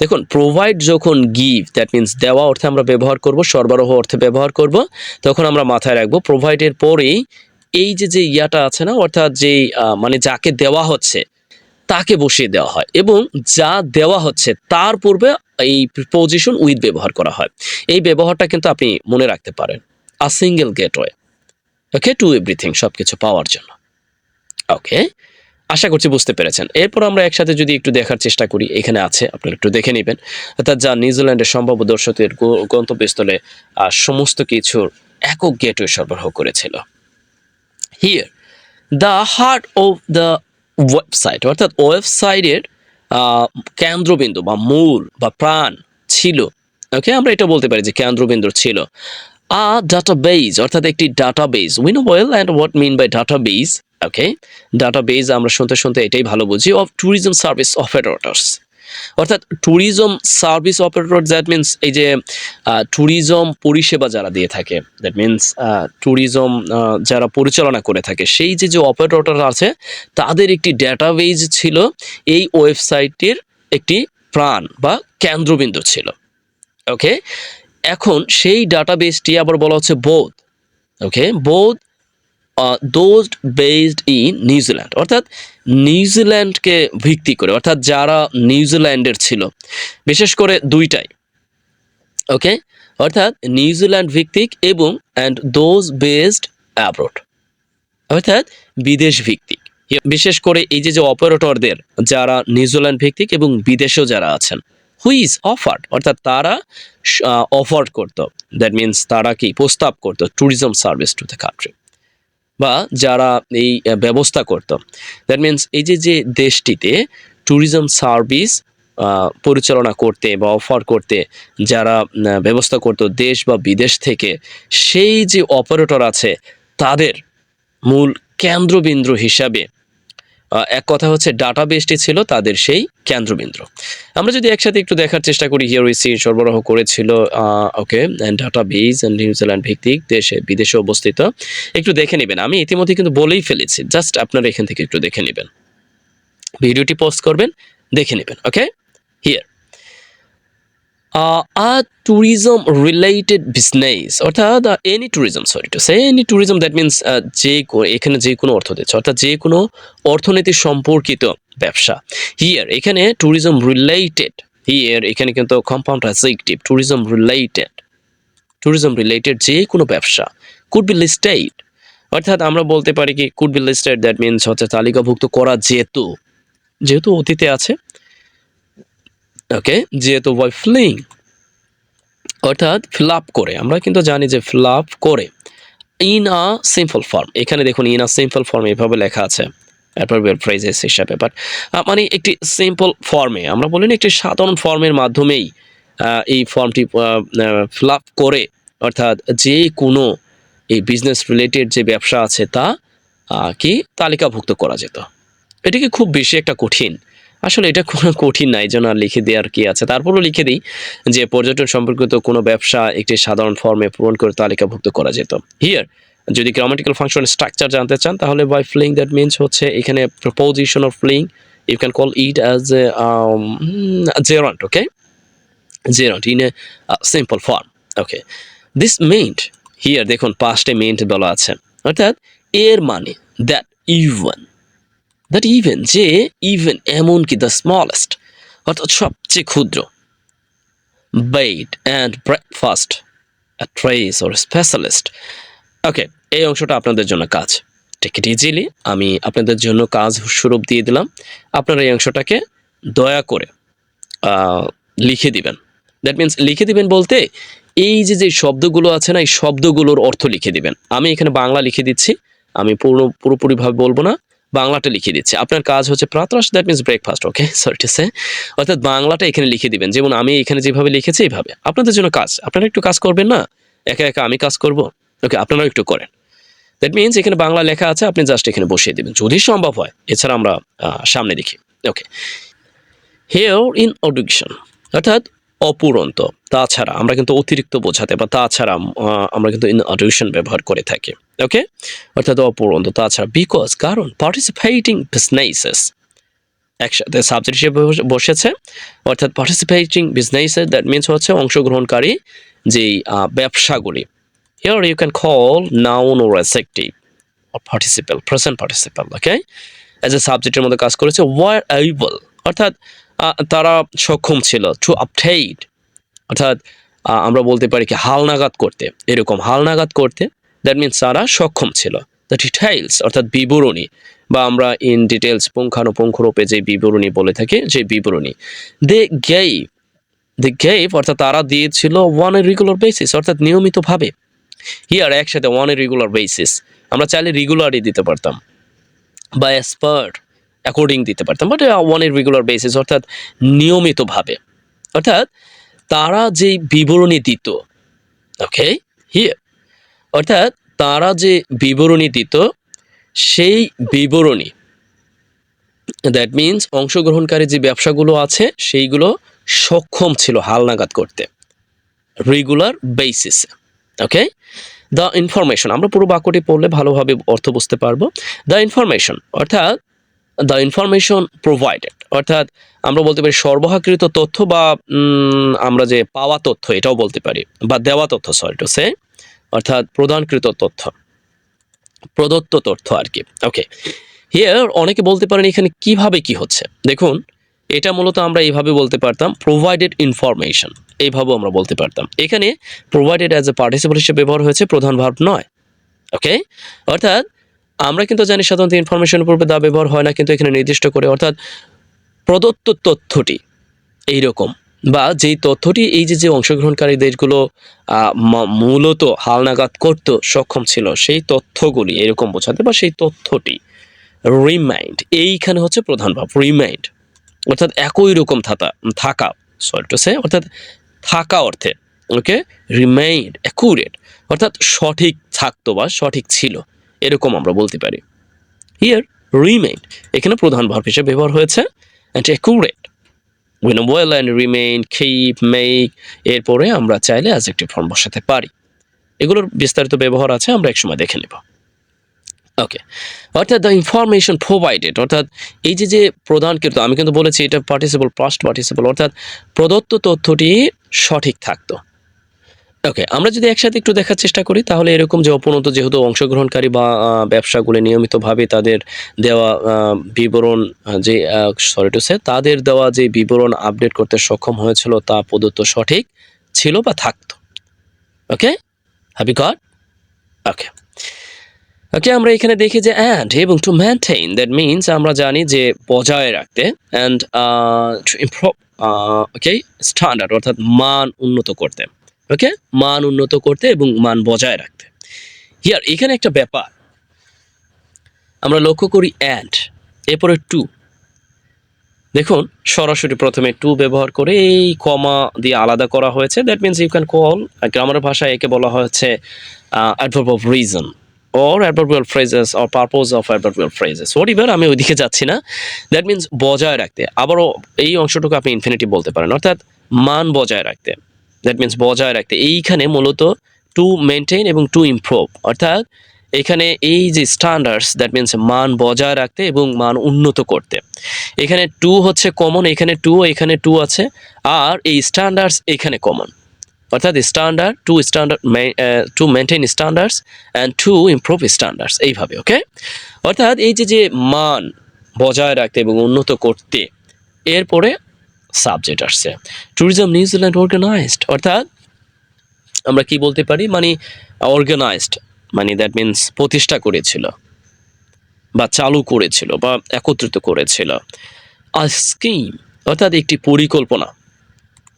দেখুন প্রোভাইড যখন গিভ দ্যাট মিনস দেওয়া অর্থে আমরা ব্যবহার করব, সরবরাহ অর্থে ব্যবহার করব, তখন আমরা মাথায় রাখবো প্রোভাইডের পরেই এই যে ইয়াটা আছে না, অর্থাৎ যেই মানে যাকে দেওয়া হচ্ছে তাকে বসিয়ে দেওয়া হয় এবং যা দেওয়া হচ্ছে তার পূর্বে এই প্রিপোজিশন উইথ ব্যবহার করা হয়। এই ব্যবহারটা কিন্তু আপনি মনে রাখতে পারেন, a single gateway, okay, two everything, সবকিছু পাওয়ার জন্য। ওকে, আশা করছি বুঝতে পেরেছেন। এরপর আমরা একসাথে যদি একটু দেখার চেষ্টা করি, এখানে আছে আপনারা একটু দেখে নেবেন, অর্থাৎ যা নিউজিল্যান্ডের সম্ভাব্য দর্শকদের গন্তব্যস্থলে সমস্ত কিছুর একক গেটওয়ে সরবরাহ করেছিল। Here the heart of the website, অর্থাৎ ওয়েবসাইটের কেন্দ্রবিন্দু বা মূল বা প্রাণ ছিল। ওকে, আমরা এটা বলতে পারি যে কেন্দ্রবিন্দু ছিল আ ডাটাবেজ অর্থাৎ একটি database. We know well and what mean by database. Okay, database আমরা শুনতে শুনতে এটাই ভালো বুঝি, অফ ট্যুরিজম সার্ভিস অপারেটরস। অর্থাৎ tourism service operator, that means এই যে ট্যুরিজম পরিষেবা যারা দিয়ে থাকে, দ্যাট মিনস ট্যুরিজম যারা পরিচালনা করে থাকে, সেই যে অপারেটর আছে তাদের একটি ডেটাবেজ ছিল, এই ওয়েবসাইটের একটি প্রাণ বা কেন্দ্রবিন্দু ছিল। ওকে, এখন সেই ডাটাবেসটি আবার বলা হচ্ছে both. Okay, both those based in New Zealand, অর্থাৎ নিউজিল্যান্ডকে ভিত্তি করে, অর্থাৎ যারা নিউজিল্যান্ডের ছিল, বিশেষ করে দুইটাই। ওকে, অর্থাৎ নিউজিল্যান্ড ভিত্তিক এবং অ্যান্ড দোজ বেসড অ্যাব্রড, অর্থাৎ বিদেশ ভিত্তিক। বিশেষ করে এই যে অপারেটরদের যারা নিউজিল্যান্ড ভিত্তিক এবং বিদেশেও যারা আছেন, হুইজ অফার্ড, অর্থাৎ তারা অফার করতো, দ্যাট মিনস তারা কি প্রস্তাব করতো tourism service to the country, বা যারা এই ব্যবস্থা করত, দ্যাট মিনস এই যে দেশটিতে ট্যুরিজম সার্ভিস পরিচালনা করতে বা অফার করতে যারা ব্যবস্থা করত দেশ বা বিদেশ থেকে, সেই যে অপারেটর আছে তাদের মূল কেন্দ্রবিন্দু হিসাবে এক কথা হচ্ছে ডাটাবেসটি ছিল তাদের সেই কেন্দ্রবিন্দু। আমরা যদি একসাথে একটু দেখার চেষ্টা করি, হিয়ার উই সি সরবরাহ করেছিল ওকে ডাটাবেস নিউজিল্যান্ড ভিত্তিক দেশে বিদেশে অবস্থিত। একটু দেখে নেবেন, আমি ইতিমধ্যে কিন্তু বলেই ফেলেছি, জাস্ট আপনারা এখান থেকে একটু দেখে নেবেন, ভিডিওটি পোস্ট করবেন, দেখে নেবেন। ওকে, হিয়ার tourism related business, অর্থাৎ any tourism, sorry to say any tourism, that means এখানে যে কোনো অর্থ দিচ্ছে, অর্থাৎ যে কোনো অর্থনীতি সম্পর্কিত ব্যবসা। হিয়ার এখানে ট্যুরিজম রিলেটেড, হিয়ার এখানে কিন্তু কম্পাউন্ড অ্যাডজেক্টিভ, ট্যুরিজম রিলেটেড যে কোনো ব্যবসা, কুড বি লিস্টেড, অর্থাৎ আমরা বলতে পারি কি could be listed, that means হচ্ছে তালিকাভুক্ত করা যেহেতু অতীতে আছে। ওকে, যেহেতু বাই ফিলিং, অর্থাৎ ফিল আপ করে, আমরা কিন্তু জানি যে ফিল আপ করে, ইন আ সিম্পল ফর্ম, এখানে দেখুন ইন আ সিম্পল ফর্ম এভাবে লেখা আছে অ্যাডভার্বিয়াল ফ্রেজেস হিসাবে, বাট মানে একটি সিম্পল ফর্মে, আমরা বলি না একটি সাধারণ ফর্মের মাধ্যমেই এই ফর্মটি ফিল আপ করে, অর্থাৎ যে কোনো এই বিজনেস রিলেটেড যে ব্যবসা আছে তা কি তালিকাভুক্ত করা যেত। এটা কি খুব বেশি একটা কঠিন? আসলে এটা কোনো কঠিন না, এই জন্য আর লিখে দেওয়ার কি আছে, তারপরও লিখে দিই যে পর্যটন সম্পর্কিত কোনো ব্যবসা একটি সাধারণ ফর্মে পূরণ করে তালিকাভুক্ত করা যেত। হিয়ার যদি গ্রামাটিক্যাল ফাংশন স্ট্রাকচার জানতে চান, তাহলে বাই ফ্লিং, দ্যাট মিনস হচ্ছে এখানে proposition of fling, you can call it as a gerund. Okay, gerund in a simple form. Okay, this meant, here দেখুন পাস্টে মেন্ট বলা আছে, অর্থাৎ এর মানে দ্যাট ইভেন যে ইভেন এমনকি দ্য স্মলেস্ট, অর্থাৎ সবচেয়ে ক্ষুদ্র, bed and breakfast trace or specialist. Okay, এই অংশটা আপনাদের জন্য কাজ, টেক ইট ইজিলি, আমি আপনাদের জন্য কাজ স্বরূপ দিয়ে দিলাম, আপনারা এই অংশটাকে দয়া করে লিখে দিবেন। দ্যাট মিনস লিখে দিবেন বলতে এই যে শব্দগুলো আছে না, এই শব্দগুলোর অর্থ লিখে দিবেন। আমি এখানে বাংলা লিখে দিচ্ছি, আমি পুরোপুরিভাবে বলবো না, বাংলাটা লিখে দিচ্ছি। আপনার কাজ হচ্ছে প্রাতরাশ, that means breakfast. Okay, sorry to say, অর্থাৎ বাংলাটা এখানে লিখে দিবেন, যেমন আমি এখানে যেভাবে লিখেছি এইভাবে। আপনাদের জন্য কাজ, আপনারা একটু কাজ করবেন না, একা একা আমি কাজ করব। ওকে, আপনারাও একটু করেন। দ্যাট মিনস এখানে বাংলা লেখা আছে, আপনি জাস্ট এখানে বসিয়ে দেবেন যদি সম্ভব হয়, এছাড়া আমরা সামনে দেখি। ওকে, হেয়ার ইন অডিকশন, অর্থাৎ অপুরন্ত, তাছাড়া আমরা কিন্তু অতিরিক্ত বোঝাতে, বা তাছাড়া আমরা কিন্তু ইন অডিকশন ব্যবহার করে থাকি। ওকে, অর্থাৎ অপুরন্ত, তাছাড়া, বিকজ কারণ, পার্টিসিপেটিং বিজনেসেস একসাথে সাবজেক্ট হিসেবে বসেছে, অর্থাৎ পার্টিসিপেটিং বিজনেসেস, দ্যাট মিনস হচ্ছে অংশগ্রহণকারী যেই ব্যবসাগুলি। Here you can call noun or adjective or participle, present participle, okay? As a সাবজেক্টের মধ্যে কাজ করেছে, were able, অর্থাৎ তারা সক্ষম ছিল, to obtain, অর্থাৎ আমরা বলতে পারি কি হালনাগাদ করতে, এরকম হালনাগাদ করতে, দ্যাট মিনস তারা সক্ষম ছিল। দ্য ডিটেইলস, অর্থাৎ বিবরণী, বা আমরা ইন ডিটেলস পুঙ্খানুপুঙ্খরূপে যে বিবরণী বলে থাকি, যে বিবরণী। দে গেভ, অর্থাৎ তারা দিয়েছিল অন এ রেগুলার বেসিস, অর্থাৎ নিয়মিতভাবে। হিয়ার একসাথে অন এ রেগুলার বেসিস, আমরা চাইলে রেগুলারই দিতে পারতাম, বা অ্যাজ পার, অ্যাকর্ডিং দিতে পারতাম, but on a regular basis, অর্থাৎ নিয়মিতভাবে, অর্থাৎ তারা যেই বিবরণী দিত। ওকে, হিয়ার অর্থাৎ তারা যে বিবরণী দিত সেই বিবরণী, দ্যাট মিনস অংশগ্রহণকারী যে ব্যবসাগুলো আছে সেইগুলো সক্ষম ছিল হালনাগাদ করতে রেগুলার বেসিসে। ওকে, দ্য ইনফরমেশন, আমরা পুরো বাক্যটি পড়লে ভালোভাবে অর্থ বুঝতে পারবো। দ্য ইনফরমেশন অর্থাৎ দ্য ইনফরমেশন প্রোভাইডেড, অর্থাৎ আমরা বলতে পারি সরবরাহকৃত তথ্য বা আমরা যে পাওয়া তথ্য এটাও বলতে পারি, বা দেওয়া তথ্য, সরি টু সে, অর্থাৎ প্রদানকৃত তথ্য, প্রদত্ত তথ্য আর কি। ওকে, হিয়ার অনেকে বলতে পারেন এখানে কিভাবে কি হচ্ছে। দেখুন, এটা মূলত আমরা এইভাবে বলতে পারতাম, প্রোভাইডেড ইনফরমেশন, এইভাবেও আমরা বলতে পারতাম। এখানে প্রোভাইডেড অ্যাজ এ পার্টিসিপল হিসেবে ব্যবহার হয়েছে, প্রধান ভার্ব নয়। ওকে, অর্থাৎ আমরা কিন্তু জানি সাধারণত ইনফরমেশনের পূর্বে দা ব্যবহার হয় না, কিন্তু এখানে নির্দিষ্ট করে, অর্থাৎ প্রদত্ত তথ্যটি এইরকম, বা যেই তথ্যটি এই যে অংশগ্রহণকারী দেশগুলো মূলত হালনাগাদ করতে সক্ষম ছিল, সেই তথ্যগুলি এরকম বোঝাতে, বা সেই তথ্যটি রিমাইন্ড, এইখানে হচ্ছে প্রধান ভাব রিমাইন্ড, অর্থাৎ একই রকম থাকা, সরি টু সে, অর্থাৎ থাকা অর্থে। ওকে, রিমাইন্ড অ্যাকুরেট, অর্থাৎ সঠিক থাকতো বা সঠিক ছিল, এরকম আমরা বলতে পারি। হিয়ার রিমাইন্ড এখানে প্রধান ভার্ব হিসেবে ব্যবহার হয়েছে, and accurate, win well and remain, keep, make, এরপরে আমরা চাইলে অ্যাডজেক্টিভ ফর্ম বসাতে পারি। এগুলোর বিস্তারিত ব্যবহার আছে, আমরা একসময় দেখে নেব। ওকে, অর্থাৎ দ্য ইনফরমেশন প্রোভাইডেড, অর্থাৎ এই যে প্রদানকৃত, আমি কিন্তু বলেছি এটা পার্টিসিপল, পাস্ট পার্টিসিপল, অর্থাৎ প্রদত্ত তথ্যটি সঠিক থাকতো। ওকে, আমরা যদি একসাথে একটু দেখার চেষ্টা করি তাহলে এরকম যে অপনত, যেহেতু অংশগ্রহণকারী বা ব্যবসাগুলি নিয়মিতভাবে তাদের দেওয়া বিবরণ, যে সরি টু সে, তাদের দেওয়া যে বিবরণ আপডেট করতে সক্ষম হয়েছিল তা প্রদত্ত সঠিক ছিল বা থাকতো। ওকে, হ্যাভ ইউ গট? ওকে, ওকে, আমরা এখানে দেখি যে অ্যান্ড এবং টু মেনটেইন, দ্যাট মিনস আমরা জানি যে বজায় রাখতে, and to improve, okay, standard, অর্থাৎ মান উন্নত করতে। ওকে, মান উন্নত করতে এবং মান বজায় রাখতে। হিয়ার এখানে একটা ব্যাপার আমরা লক্ষ্য করি, অ্যান্ড এরপরে টু, দেখুন সরাসরি প্রথমে টু ব্যবহার করে এই কমা দিয়ে আলাদা করা হয়েছে, that means you can call, গ্রামারের ভাষায় একে বলা হয়েছে adverb of reason or adverbial phrases or purpose of adverbial phrases, whatever, আমি ওইদিকে যাচ্ছি না। দ্যাট মিনস বজায় রাখতে, আবারও এই অংশটুকু আপনি ইনফিনিটিভ বলতে পারেন, অর্থাৎ মান বজায় রাখতে, দ্যাট মিনস বজায় রাখতে। এইখানে মূলত টু মেনটেন এবং টু ইমপ্রুভ, অর্থাৎ এখানে এই যে স্ট্যান্ডার্ডস, দ্যাট মিনস মান বজায় রাখতে এবং মান উন্নত করতে। এখানে টু হচ্ছে কমন, এখানে টু আছে, আর এই স্ট্যান্ডার্ডস এখানে কমন, অর্থাৎ standard to maintain standards and to improve standards, এইভাবে। ওকে, অর্থাৎ এই যে মান বজায় রাখতে এবং উন্নত করতে, এরপরে সাবজেক্ট আসছে ট্যুরিজম নিউজিল্যান্ড অর্গানাইজড, অর্থাৎ আমরা কি বলতে পারি, মানে অর্গানাইজড, মানে দ্যাট মিনস প্রতিষ্ঠা করেছিল বা চালু করেছিল বা একত্রিত করেছিল। আ স্কিম, অর্থাৎ একটি পরিকল্পনা।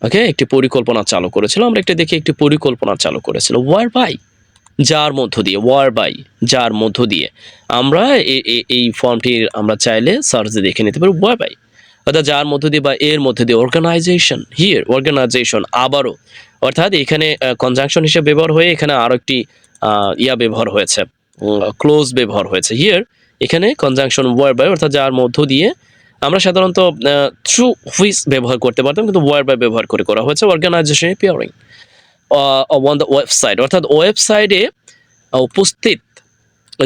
ওকে, একটি পরিকল্পনা চালু করেছিল, আমরা একটা দেখি একটি পরিকল্পনা চালু করেছিল, ওয়ার বাই, যার মধ্য দিয়ে, ওয়ার বাই, যার মধ্য দিয়ে, আমরা এই ফর্মটির আমরা চাইলে সার্চে দেখে নিতে পারি, ওয়ার বাই, অর্থাৎ যার মধ্য দিয়ে বা এর মধ্য দিয়ে। অর্গানাইজেশন, হিয়ার অর্গানাইজেশন, আবারও, অর্থাৎ এখানে কনজাংশন হিসেবে ব্যবহার হয়ে এখানে আরো একটি ব্যবহার হয়েছে, ক্লোজ ব্যবহার হয়েছে। হিয়ার এখানে কনজাংশন ওয়ার বাই, অর্থাৎ যার মধ্য দিয়ে। আমরা সাধারণত থ্রু হুইচ ব্যবহার করতে পারতাম, কিন্তু ওয়ার বাই ব্যবহার করে করা হয়েছে। Organisation appearing on the website, অর্থাৎ ওয়েবসাইটে উপস্থিত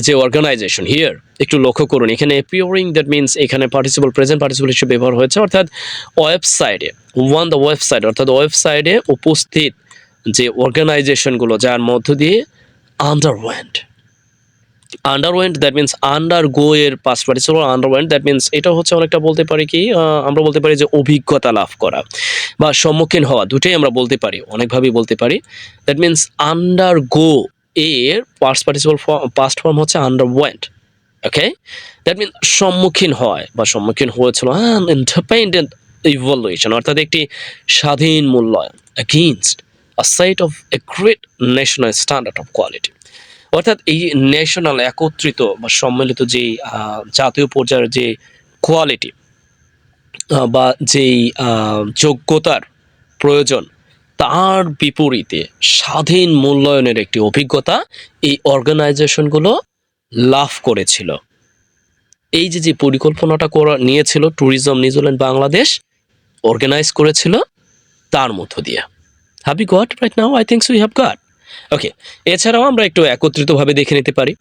যে অর্গানাইজেশন। হিয়ার একটু লক্ষ্য করুন, এখানে অ্যাপিয়ারিং, দ্যাট মিনস এখানে পার্টিসিপল, প্রেজেন্ট পার্টিসিপল হিসেবে ব্যবহার হয়েছে, অর্থাৎ ওয়েবসাইটে, অন দ্য ওয়েবসাইট, অর্থাৎ ওয়েবসাইটে উপস্থিত যে অর্গানাইজেশনগুলো, যার মধ্য দিয়ে আন্ডারওয়েন্ট, দ্যাট মিনস আন্ডারগো এর পাস্ট পার্টিসিপল আন্ডারওয়েন্ট, দ্যাট মিনস এটা হচ্ছে অনেকটা বলতে পারি কি, আমরা বলতে পারি যে অভিজ্ঞতা লাভ করা বা সম্মুখীন হওয়া, দুটোই আমরা বলতে পারি, অনেকভাবেই বলতে পারি। দ্যাট মিনস আন্ডারগো এর পাস্ট পার্টিসিপল পাস্ট ফর্ম হচ্ছে আন্ডারওয়েন্ট। ওকে, দ্যাট মিনস সম্মুখীন হয় বা সম্মুখীন হয়েছিল, ইন্ডিপেন্ডেন্ট ইভ্যালুয়েশন, অর্থাৎ একটি স্বাধীন মূল্যায়ন, against a set of a great national standard of quality, অর্থাৎ এই ন্যাশনাল একত্রিত বা সম্মিলিত যে জাতীয় পর্যায়ের যে কোয়ালিটি বা যেই যোগ্যতার প্রয়োজন, তার বিপরীতে স্বাধীন মূল্যায়নের একটি অভিজ্ঞতা এই অর্গানাইজেশনগুলো লাভ করেছিল। এই যে পরিকল্পনাটা নিয়েছিল ট্যুরিজম নিউজিল্যান্ড বাংলাদেশ অর্গানাইজ করেছিল তার মধ্য দিয়ে। Have you got right now? I think so you have got. Okay, এছাড়াও আমরা একটু একত্রিতভাবে দেখে নিতে পারি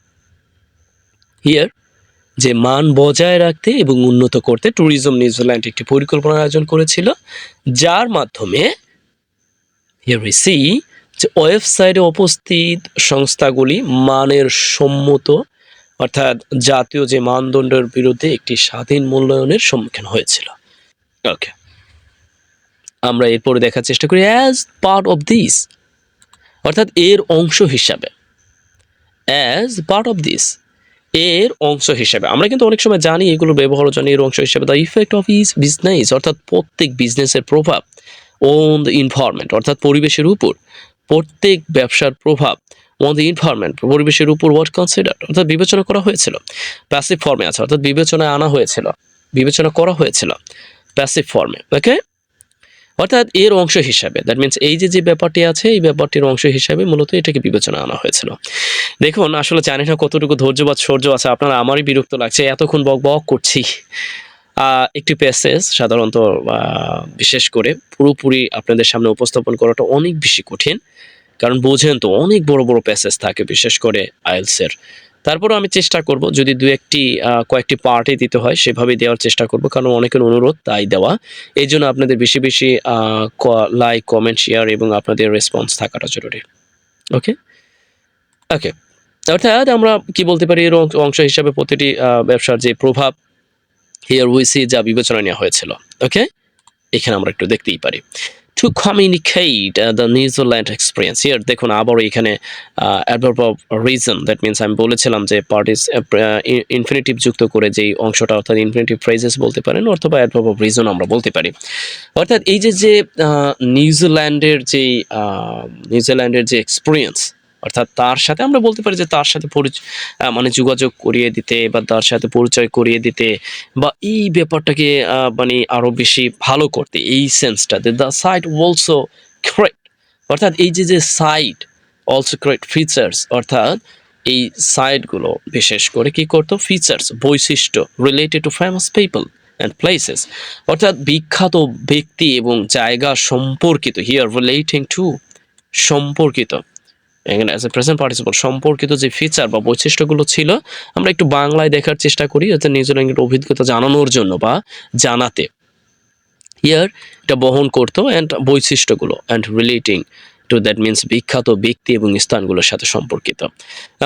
হিয়ার যে মান বজায় রাখতে এবং উন্নত করতে ট্যুরিজম নিউজিল্যান্ড একটি পরিকল্পনার আয়োজন করেছিল, যার মাধ্যমে হিয়ার উই সি যে ওয়েবসাইটে উপস্থিত সংস্থাগুলি মানের সম্মত অর্থাৎ জাতীয় যে মানদণ্ডের বিরুদ্ধে একটি স্বাধীন মূল্যায়নের সম্মুখীন হয়েছিল। ওকে, আমরা এরপরে দেখার চেষ্টা করি অ্যাজ পার্ট অফ দিস, অর্থাৎ এর অংশ হিসাবে। অ্যাজ পার্ট অফ দিস, এর অংশ হিসেবে। আমরা কিন্তু অনেক সময় জানি এগুলো ব্যবহার জানি এর অংশ হিসেবে। The effect of is business, অর্থাৎ প্রত্যেক বিজনেসের প্রভাব অন দ্য এনভায়রনমেন্ট, অর্থাৎ পরিবেশের উপর, প্রত্যেক ব্যবসার প্রভাব অন দ্য এনভায়রনমেন্ট, পরিবেশের উপর ওয়াট কনসিডার, অর্থাৎ বিবেচনা করা হয়েছিল। প্যাসিভ ফর্মে আছে, অর্থাৎ বিবেচনায় আনা হয়েছিল, বিবেচনা করা হয়েছিল প্যাসিভ ফর্মে। ওকে, অর্থাৎ এর অংশ হিসাবে, দ্যাট মিনস এই যে ব্যাপারটি আছে এই ব্যাপারটির অংশ হিসাবে মূলত এটাকে বিবেচনা আনা হয়েছিল। দেখুন আসলে জানি না কতটুকু ধৈর্য বা শৌর্য আছে আপনারা, আমারই বিরক্ত লাগছে এতক্ষণ বক বক করছি। একটি প্যাসেজ সাধারণত বিশেষ করে পুরোপুরি আপনাদের সামনে উপস্থাপন করাটা অনেক বেশি কঠিন, কারণ বোঝেন তো অনেক বড় বড় প্যাসেজ থাকে বিশেষ করে আইএলসের। তারপরও আমি চেষ্টা করব যদি কয়েকটি পার্টে দিতে হয় সেভাবে দেওয়ার চেষ্টা করব, কারণ অনেকের অনুরোধ তাই দেওয়া। এই জন্য আপনাদের বেশি বেশি লাইক, কমেন্ট, শেয়ার এবং আপনাদের রেসপন্স থাকাটা জরুরি। ওকে ওকে, অর্থাৎ আমরা কি বলতে পারি এর অংশ হিসাবে প্রতিটি ব্যবসার যে প্রভাব হিয়ার উই সি যা বিবেচনা নেওয়া হয়েছিল। ওকে, এখানে আমরা একটু দেখতেই পারি to communicate the New Zealand experience. Here দেখুন আবারও এখানে adverb of reason, that means আমি বলেছিলাম যে পার্টিস ইনফিনিটিভ যুক্ত করে যেই অংশটা, অর্থাৎ ইনফিনিটিভ ফ্রেজেস বলতে পারেন অথবা অ্যাডভার্ব অফ রিজন আমরা বলতে পারি। অর্থাৎ এই যে নিউজিল্যান্ডের যে এক্সপিরিয়েন্স, অর্থাৎ তার সাথে আমরা বলতে পারি যে তার সাথে মানে যোগাযোগ করিয়ে দিতে বা তার সাথে পরিচয় করিয়ে দিতে বা এই ব্যাপারটাকে মানে আরো বেশি ভালো করতে, এই সেন্সটাতে দ্য সাইট অলসো ক্রিয়েট, অর্থাৎ এই যে সাইট অলসো ক্রিয়েট ফিচার্স, অর্থাৎ এই সাইটগুলো বিশেষ করে কি করতো, ফিচার্স বৈশিষ্ট্য related to famous people and places, অর্থাৎ বিখ্যাত ব্যক্তি এবং জায়গা সম্পর্কিত। হিয়ার রিলেটিং টু, সম্পর্কিত, এখানে অ্যাজ এ প্রেজেন্ট পার্টিসিপল সম্পর্কিত যে ফিচার বা বৈশিষ্ট্যগুলো ছিল আমরা একটু বাংলায় দেখার চেষ্টা করি, যাতে নিউজিল্যান্ডের অভিজ্ঞতা জানানোর জন্য বা জানাতে। হিয়ার এটা বহন করতো অ্যান্ড বৈশিষ্ট্যগুলো and relating to, that means বিখ্যাত ব্যক্তি এবং স্থানগুলোর সাথে সম্পর্কিত।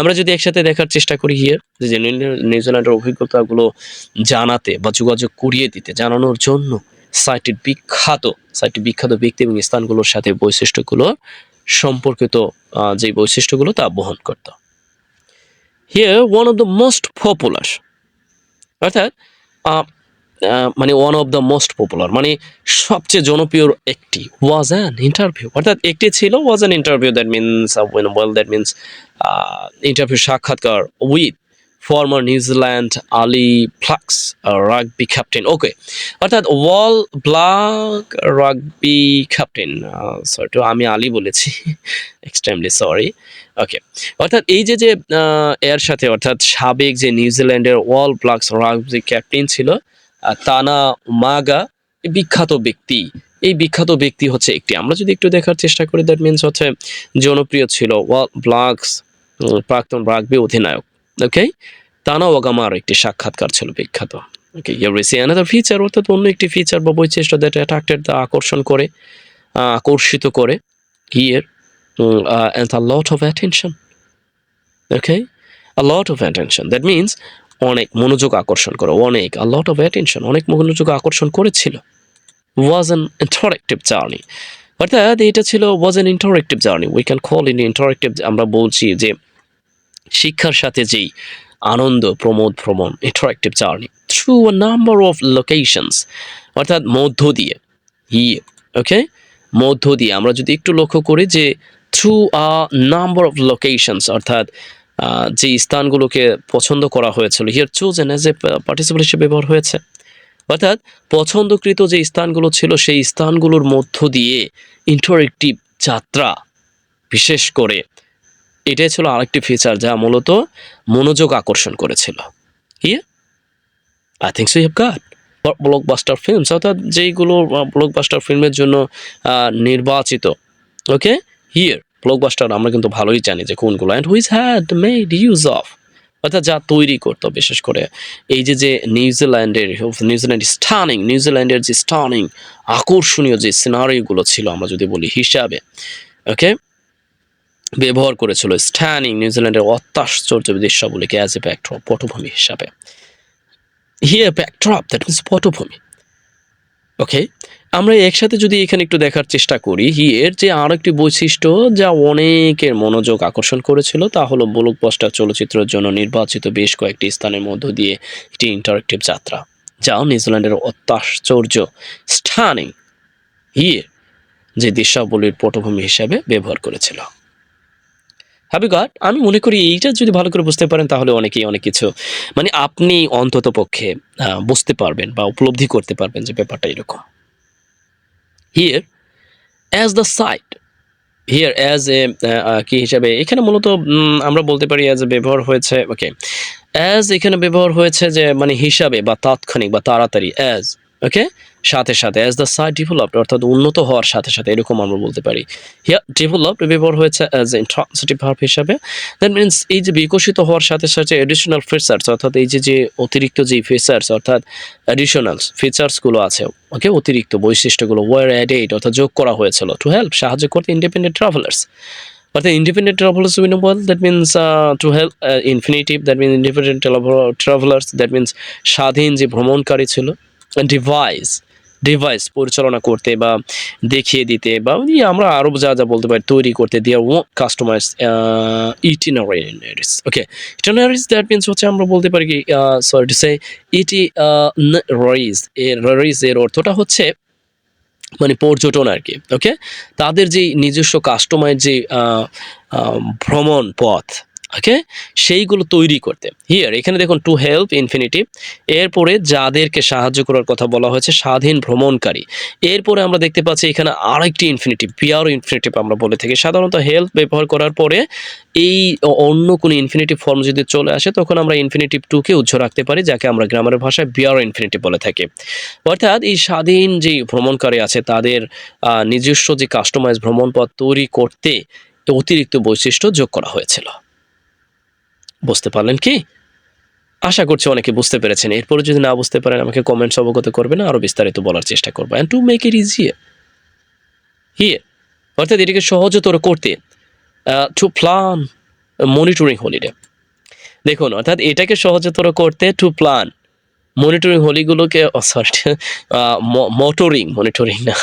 আমরা যদি একসাথে দেখার চেষ্টা করি হিয়ার যে নিউজিল্যান্ডের অভিজ্ঞতাগুলো জানাতে বা যোগাযোগ করিয়ে দিতে, জানানোর জন্য সাইটটি বিখ্যাত ব্যক্তি এবং স্থানগুলোর সাথে বৈশিষ্ট্যগুলো সম্পর্কিত যে বৈশিষ্ট্যগুলো তা বহন করত। Here one of the most popular, অর্থাৎ মানে one of the most popular মানে সবচেয়ে জনপ্রিয় একটি ওয়াজ অ্যান ইন্টারভিউ, অর্থাৎ একটি ছিল was an interview, that means interview সাক্ষাৎকার with former New Zealand All Blacks rugby captain. Okay, অর্থাৎ All Black rugby captain, sorry তো আমি আলি বলেছি, এক্সট্রিমলি সরি। ওকে, অর্থাৎ এই যে এর সাথে, অর্থাৎ সাবেক যে নিউজিল্যান্ডের ওয়াল ব্ল্যাক্স রাগবি ক্যাপ্টেন ছিল তানা উমাগা, বিখ্যাত ব্যক্তি, এই বিখ্যাত ব্যক্তি হচ্ছে একটি। আমরা যদি একটু দেখার চেষ্টা করি, দ্যাট মিনস হচ্ছে জনপ্রিয় ছিল ওয়াল ব্ল্যাক্স প্রাক্তন রাগবি অধিনায়ক। ওকে, তানা ওয়াগামার একটি সাক্ষাৎকার ছিল বিখ্যাত। Okay, here we see another feature, অর্থাৎ অন্য একটি ফিচার বা বৈশিষ্ট্য দ্যাট অ্যাট্রাক্টেড, আকর্ষণ করে, আকর্ষিত করে। Here and a lot of attention. Okay, a lot of attention, that means অনেক মনোযোগ আকর্ষণ করে, a lot of attention, অনেক মনোযোগ আকর্ষণ করেছিল। was an interactive journey, অর্থাৎ এটা ছিল was an interactive journey, we can call it interactive। আমরা বলছি যে শিক্ষার সাথে যেই আনন্দ প্রমোদ ভ্রমণ, interactive journey through a number of locations, অর্থাৎ মধ্য দিয়ে। ওকে, মধ্য দিয়ে আমরা যদি একটু লক্ষ্য করি যে through a number of locations, অর্থাৎ যে স্থানগুলোকে পছন্দ করা হয়েছিল, here chosen as a participle হিসেবে ব্যবহার হয়েছে। অর্থাৎ পছন্দকৃত যে স্থানগুলো ছিল সেই স্থানগুলোর মধ্য দিয়ে ইন্টারেক্টিভ যাত্রা, বিশেষ করে এটাই ছিল আরেকটি ফিচার যা মূলত মনোযোগ আকর্ষণ করেছিল। Here I think so you have got blockbuster films, অর্থাৎ যেইগুলো ব্লকবাস্টার ফিল্মের জন্য নির্বাচিত। ওকে, হিয়ার ব্লকবাস্টার আমরা কিন্তু ভালোই জানি যে কোনগুলো, and which had made use of, অর্থাৎ যা তৈরি করতো বিশেষ করে এই যে নিউজিল্যান্ডের যে স্টানিং আকর্ষণীয় যে সিনারিওগুলো ছিল আমরা যদি বলি হিসাবে, ওকে, ব্যবহার করেছিল স্ট্যানিং নিউজিল্যান্ডের অত্যাশ্চর্য দৃশ্যাবলীকে অ্যাজ এ ব্যাকড্রপ, পটভূমি হিসাবে। হিয়ার ব্যাকড্রপ দ্যাট মিনস পটভূমি। ওকে, আমরা একসাথে যদি এখানে একটু দেখার চেষ্টা করি, হিয়ের যে আরেকটি বৈশিষ্ট্য যা অনেকের মনোযোগ আকর্ষণ করেছিল তা হলো ব্লকবাস্টার চলচ্চিত্রের জন্য নির্বাচিত বেশ কয়েকটি স্থানের মধ্য দিয়ে একটি ইন্টারেক্টিভ যাত্রা, যা নিউজিল্যান্ডের অত্যাশ্চর্য স্টানিং হিয়ের যে দৃশ্যাবলীর পটভূমি হিসাবে ব্যবহার করেছিল। Have you got? আমি মনে করি এইটা যদি ভালো করে বুঝতে পারেন তাহলে অনেকেই অনেক কিছু, মানে আপনি অন্তত পক্ষে বুঝতে পারবেন বা উপলব্ধি করতে পারবেন যে ব্যাপারটা এরকম। Here as the site, here as a কি হিসাবে এখানে মূলত আমরা বলতে পারি অ্যাজ এ ব্যবহার হয়েছে। ওকে, অ্যাজ এখানে ব্যবহার হয়েছে যে মানে হিসাবে বা তাৎক্ষণিক বা তাড়াতাড়ি, অ্যাজ ওকে, সাথে সাথে অ্যাজ দ্য সাইট ডেভেলপড, অর্থাৎ উন্নত হওয়ার সাথে সাথে এরকম আমরা বলতে পারি। হিয়ার ডেভেলপড ব্যবহার হয়েছে অ্যাজ এ ইন্ট্রান্সিটিভ ভার্ব হিসাবে। দ্যাট মিনস এই যে বিকশিত হওয়ার সাথে সাথে এডিশনাল ফিচার্স, অর্থাৎ এই যে অতিরিক্ত যে ফিচার্স, অর্থাৎ অ্যাডিশনাল ফিচার্সগুলো আছে, ওকে, অতিরিক্ত বৈশিষ্ট্যগুলো ওয়ার অ্যাডেড, অর্থাৎ যোগ করা হয়েছিল টু হেল্প, সাহায্য করতে ইন্ডিপেন্ডেন্ট ট্রাভেলার্স, অর্থাৎ independent travellers win ball that means to help infinitive, that means independent travellers that means স্বাধীন যে ভ্রমণকারী ছিল। ডিভাইস পরিচালনা করতে বা দেখিয়ে দিতে বা আমরা আরও যা যা বলতে পারি তৈরি করতে, their own customise itineraries. Okay, itineraries that means হচ্ছে আমরা বলতে পারি কি সরি টু সে ইটিনারিস এর অর্থটা হচ্ছে মানে পর্যটন আর কি। ওকে, তাদের যে নিজস্ব কাস্টমাইজ যে ভ্রমণ পথ, ওকে, সেইগুলো তৈরি করতে। হিয়ার এখানে দেখুন টু হেল্প ইনফিনিটিভ, এরপরে যাদেরকে সাহায্য করার কথা বলা হয়েছে স্বাধীন ভ্রমণকারী, এরপরে আমরা দেখতে পাচ্ছি এখানে আরেকটি ইনফিনিটিভ, বিয়ার ইনফিনিটিভ আমরা বলে থাকি। সাধারণত হেল্প ব্যবহার করার পরে এই অন্য কোনো ইনফিনিটিভ ফর্ম যদি চলে আসে তখন আমরা ইনফিনিটিভ টুকে উজ্জ্ব রাখতে পারি, যাকে আমরা গ্রামারের ভাষায় বিয়ার ইনফিনিটিভ বলে থাকি। অর্থাৎ এই স্বাধীন যে ভ্রমণকারী আছে তাদের নিজস্ব যে কাস্টমাইজ ভ্রমণপথ তৈরি করতে অতিরিক্ত বৈশিষ্ট্য যোগ করা হয়েছিল। বুঝতে পারলেন কি? আশা করছি অনেকে বুঝতে পেরেছেন। এরপরে যদি না বুঝতে পারেন আমাকে কমেন্টস অবগত করবেন, আরও বিস্তারিত বলার চেষ্টা করবো। And to make it easier here, অর্থাৎ এটিকে সহজতর করতে টু প্ল্যান মনিটরিং হলিডে। দেখুন, অর্থাৎ এটাকে সহজতর করতে টু প্ল্যান মনিটরিং হলিগুলোকে মনিটরিং না,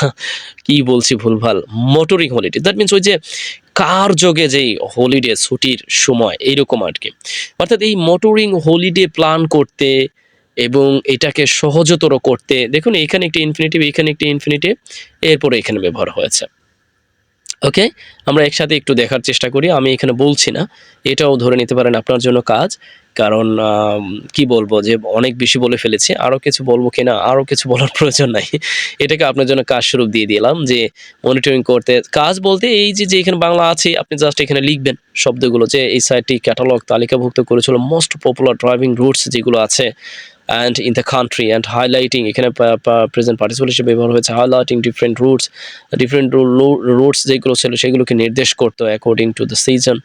কি বলছি ভুলভাল, মোটরিং হলিডে দ্যাট মিনস ওই যে কার যোগে যেই হলিডে ছুটির সময় এইরকম আর কি। অর্থাৎ এই মোটরিং হলিডে প্ল্যান করতে এবং এটাকে সহজতর করতে, দেখুন এখানে একটি ইনফিনিটিভ, এখানে একটি ইনফিনিটিভ, এরপরে এখানে ব্যবহার হয়েছে। ওকে, আমরা একসাথে একটু দেখার চেষ্টা করি। আমি এখানে বলছি না, এটাও ধরে নিতে পারেন আপনার জন্য কাজ, কারণ কি বলবো যে অনেক বেশি বলে ফেলেছি, আরও কিছু বলবো কিনা আরও কিছু বলার প্রয়োজন নাই। এটাকে আপনার জন্য কাজ স্বরূপ দিয়ে দিলাম যে মনিটরিং করতে। কাজ বলতে এই যে এখানে বাংলা আছে, আপনি জাস্ট এখানে লিখবেন শব্দগুলো, যে এই সাইটটি ক্যাটালগ তালিকাভুক্ত করেছিল মোস্ট পপুলার ড্রাইভিং রুটস যেগুলো আছে and in the country and highlighting, এখানে প্রেজেন্ট পার্টিসিপল হিসেবে ব্যবহার হয়েছে, হাইলাইটিং ডিফারেন্ট রুটস যেগুলো ছিল সেগুলোকে নির্দেশ করতো অ্যাকর্ডিং টু দ্য সিজন,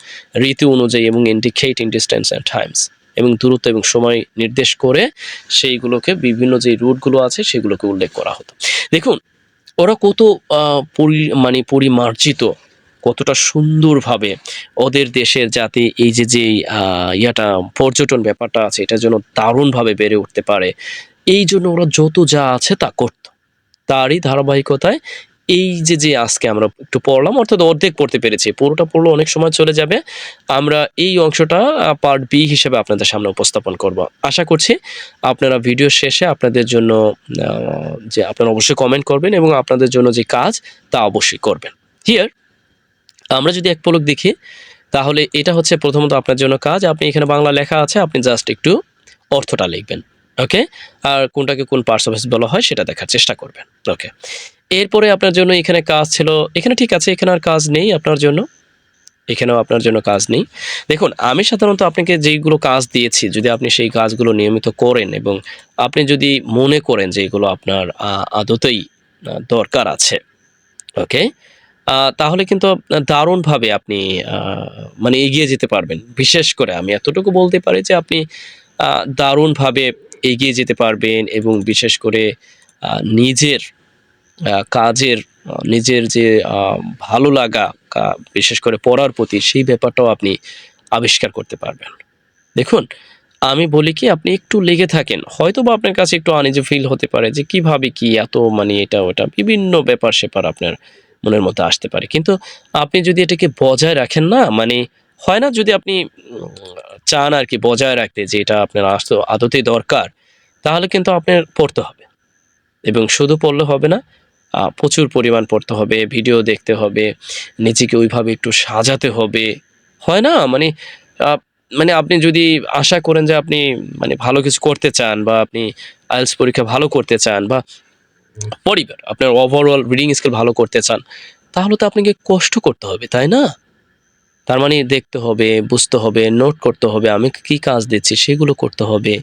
ঋতু অনুযায়ী, এবং ইন্ডিকেটিং ডিস্টেন্স অ্যান্ড টাইমস, এবং দূরত্ব এবং সময় নির্দেশ করে সেইগুলোকে বিভিন্ন যে রুটগুলো আছে সেগুলোকে উল্লেখ করা হতো। দেখুন ওরা কত পরিমার্জিত, কতটা সুন্দরভাবে ওদের দেশের যাতে এই যে ইয়াটা পর্যটন ব্যাপারটা আছে এটা যেন দারুণভাবে বেড়ে উঠতে পারে, এই জন্য ওরা যত যা আছে তা করত। তারই ধারাবাহিকতায় এই যে আজকে আমরা একটু পড়লাম, অর্থাৎ অর্ধেক পড়তে পেরেছি, পুরোটা পড়লে অনেক সময় চলে যাবে। আমরা এই অংশটা পার্ট বি হিসেবে আপনাদের সামনে উপস্থাপন করব। আশা করছি আপনারা ভিডিও শেষে আপনাদের জন্য যে আপনারা অবশ্যই কমেন্ট করবেন এবং আপনাদের জন্য যে কাজ তা অবশ্যই করবেন। হিয়ার আমরা যদি এক পলক দেখি তাহলে এটা হচ্ছে প্রথমত আপনার জন্য কাজ। আপনি এখানে বাংলা লেখা আছে, আপনি জাস্ট একটু অর্থটা লিখবেন। ওকে? আর কোনটাকে কোন পার্টস অফ স্পিচ বলা হয় সেটা দেখার চেষ্টা করবেন। ওকে। এরপরে আপনার জন্য এখানে কাজ ছিল, এখানে ঠিক আছে, এখানে আর কাজ নেই আপনার জন্য। এখানেও আপনার জন্য কাজ নেই। দেখুন, আমি সাধারণত আপনাকে যেইগুলো কাজ দিয়েছি, যদি আপনি সেই কাজগুলো নিয়মিত করেন এবং আপনি যদি মনে করেন যে এগুলো আপনার আদতেই দরকার আছে, ওকে? তাহলে কিন্তু দারুণভাবে আপনি আ মানে এগিয়ে যেতে পারবেন। বিশেষ করে আমি এতটুকু বলতে পারি যে আপনি আ দারুণভাবে এগিয়ে যেতে পারবেন এবং বিশেষ করে নিজের কাজের নিজের যে আ ভালো লাগা কা বিশেষ করে পড়ার প্রতি সেই ব্যাপারটাও আপনি আবিষ্কার করতে পারবেন। দেখুন, আমি বলি কি আপনি একটু লেগে থাকেন। হয়তোবা আপনার কাছে একটু আনইজি ফিল হতে পারে যে কিভাবে কি এত মানে এটা ওটা বিভিন্ন ব্যাপার-স্যাপার আপনার মনের মধ্যে আসতে পারে। কিন্তু আপনি যদি এটাকে বজায় রাখেন না, মানে হয় না যদি আপনি চান আরকি বজায় রাখতে যে এটা আপনার আদতেই দরকার, তাহলে কিন্তু আপনার পড়তে হবে। এবং শুধু পড়লে হবে না, প্রচুর পরিমাণ পড়তে হবে, ভিডিও দেখতে হবে, নিজেকে ওইভাবে একটু সাজাতে হবে। হয় না? আ মানে আপনি যদি আশা করেন যে আপনি মানে ভালো কিছু করতে চান বা আপনি IELTS পরীক্ষা ভালো করতে চান বা পরিবার আপনার ওভারঅল রিডিং স্কিল ভালো করতে চান, তাহলে তো আপনাকে কষ্ট করতে হবে, তাই না? তার মানে দেখতে হবে, বুঝতে হবে, নোট করতে হবে, আমি কি কাজ দিচ্ছি সেগুলো করতে হবে।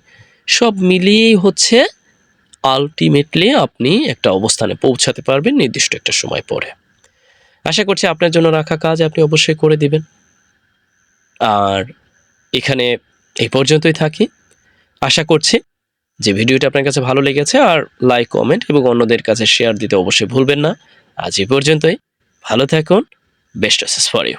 সব মিলিয়েই হচ্ছে আল্টিমেটলি আপনি একটা অবস্থানে পৌঁছাতে পারবেন নির্দিষ্ট একটা সময় পরে। আশা করছি আপনার জন্য রাখা কাজ আপনি অবশ্যই করে দিবেন। আর এখানে এই পর্যন্তই থাকি। আশা করছি যে ভিডিওটি আপনার কাছে ভালো লেগেছে আর লাইক, কমেন্ট এবং অন্যদের কাছে শেয়ার দিতে অবশ্যই ভুলবেন না। আজ এই পর্যন্তই। ভালো থাকুন। Best wishes for you.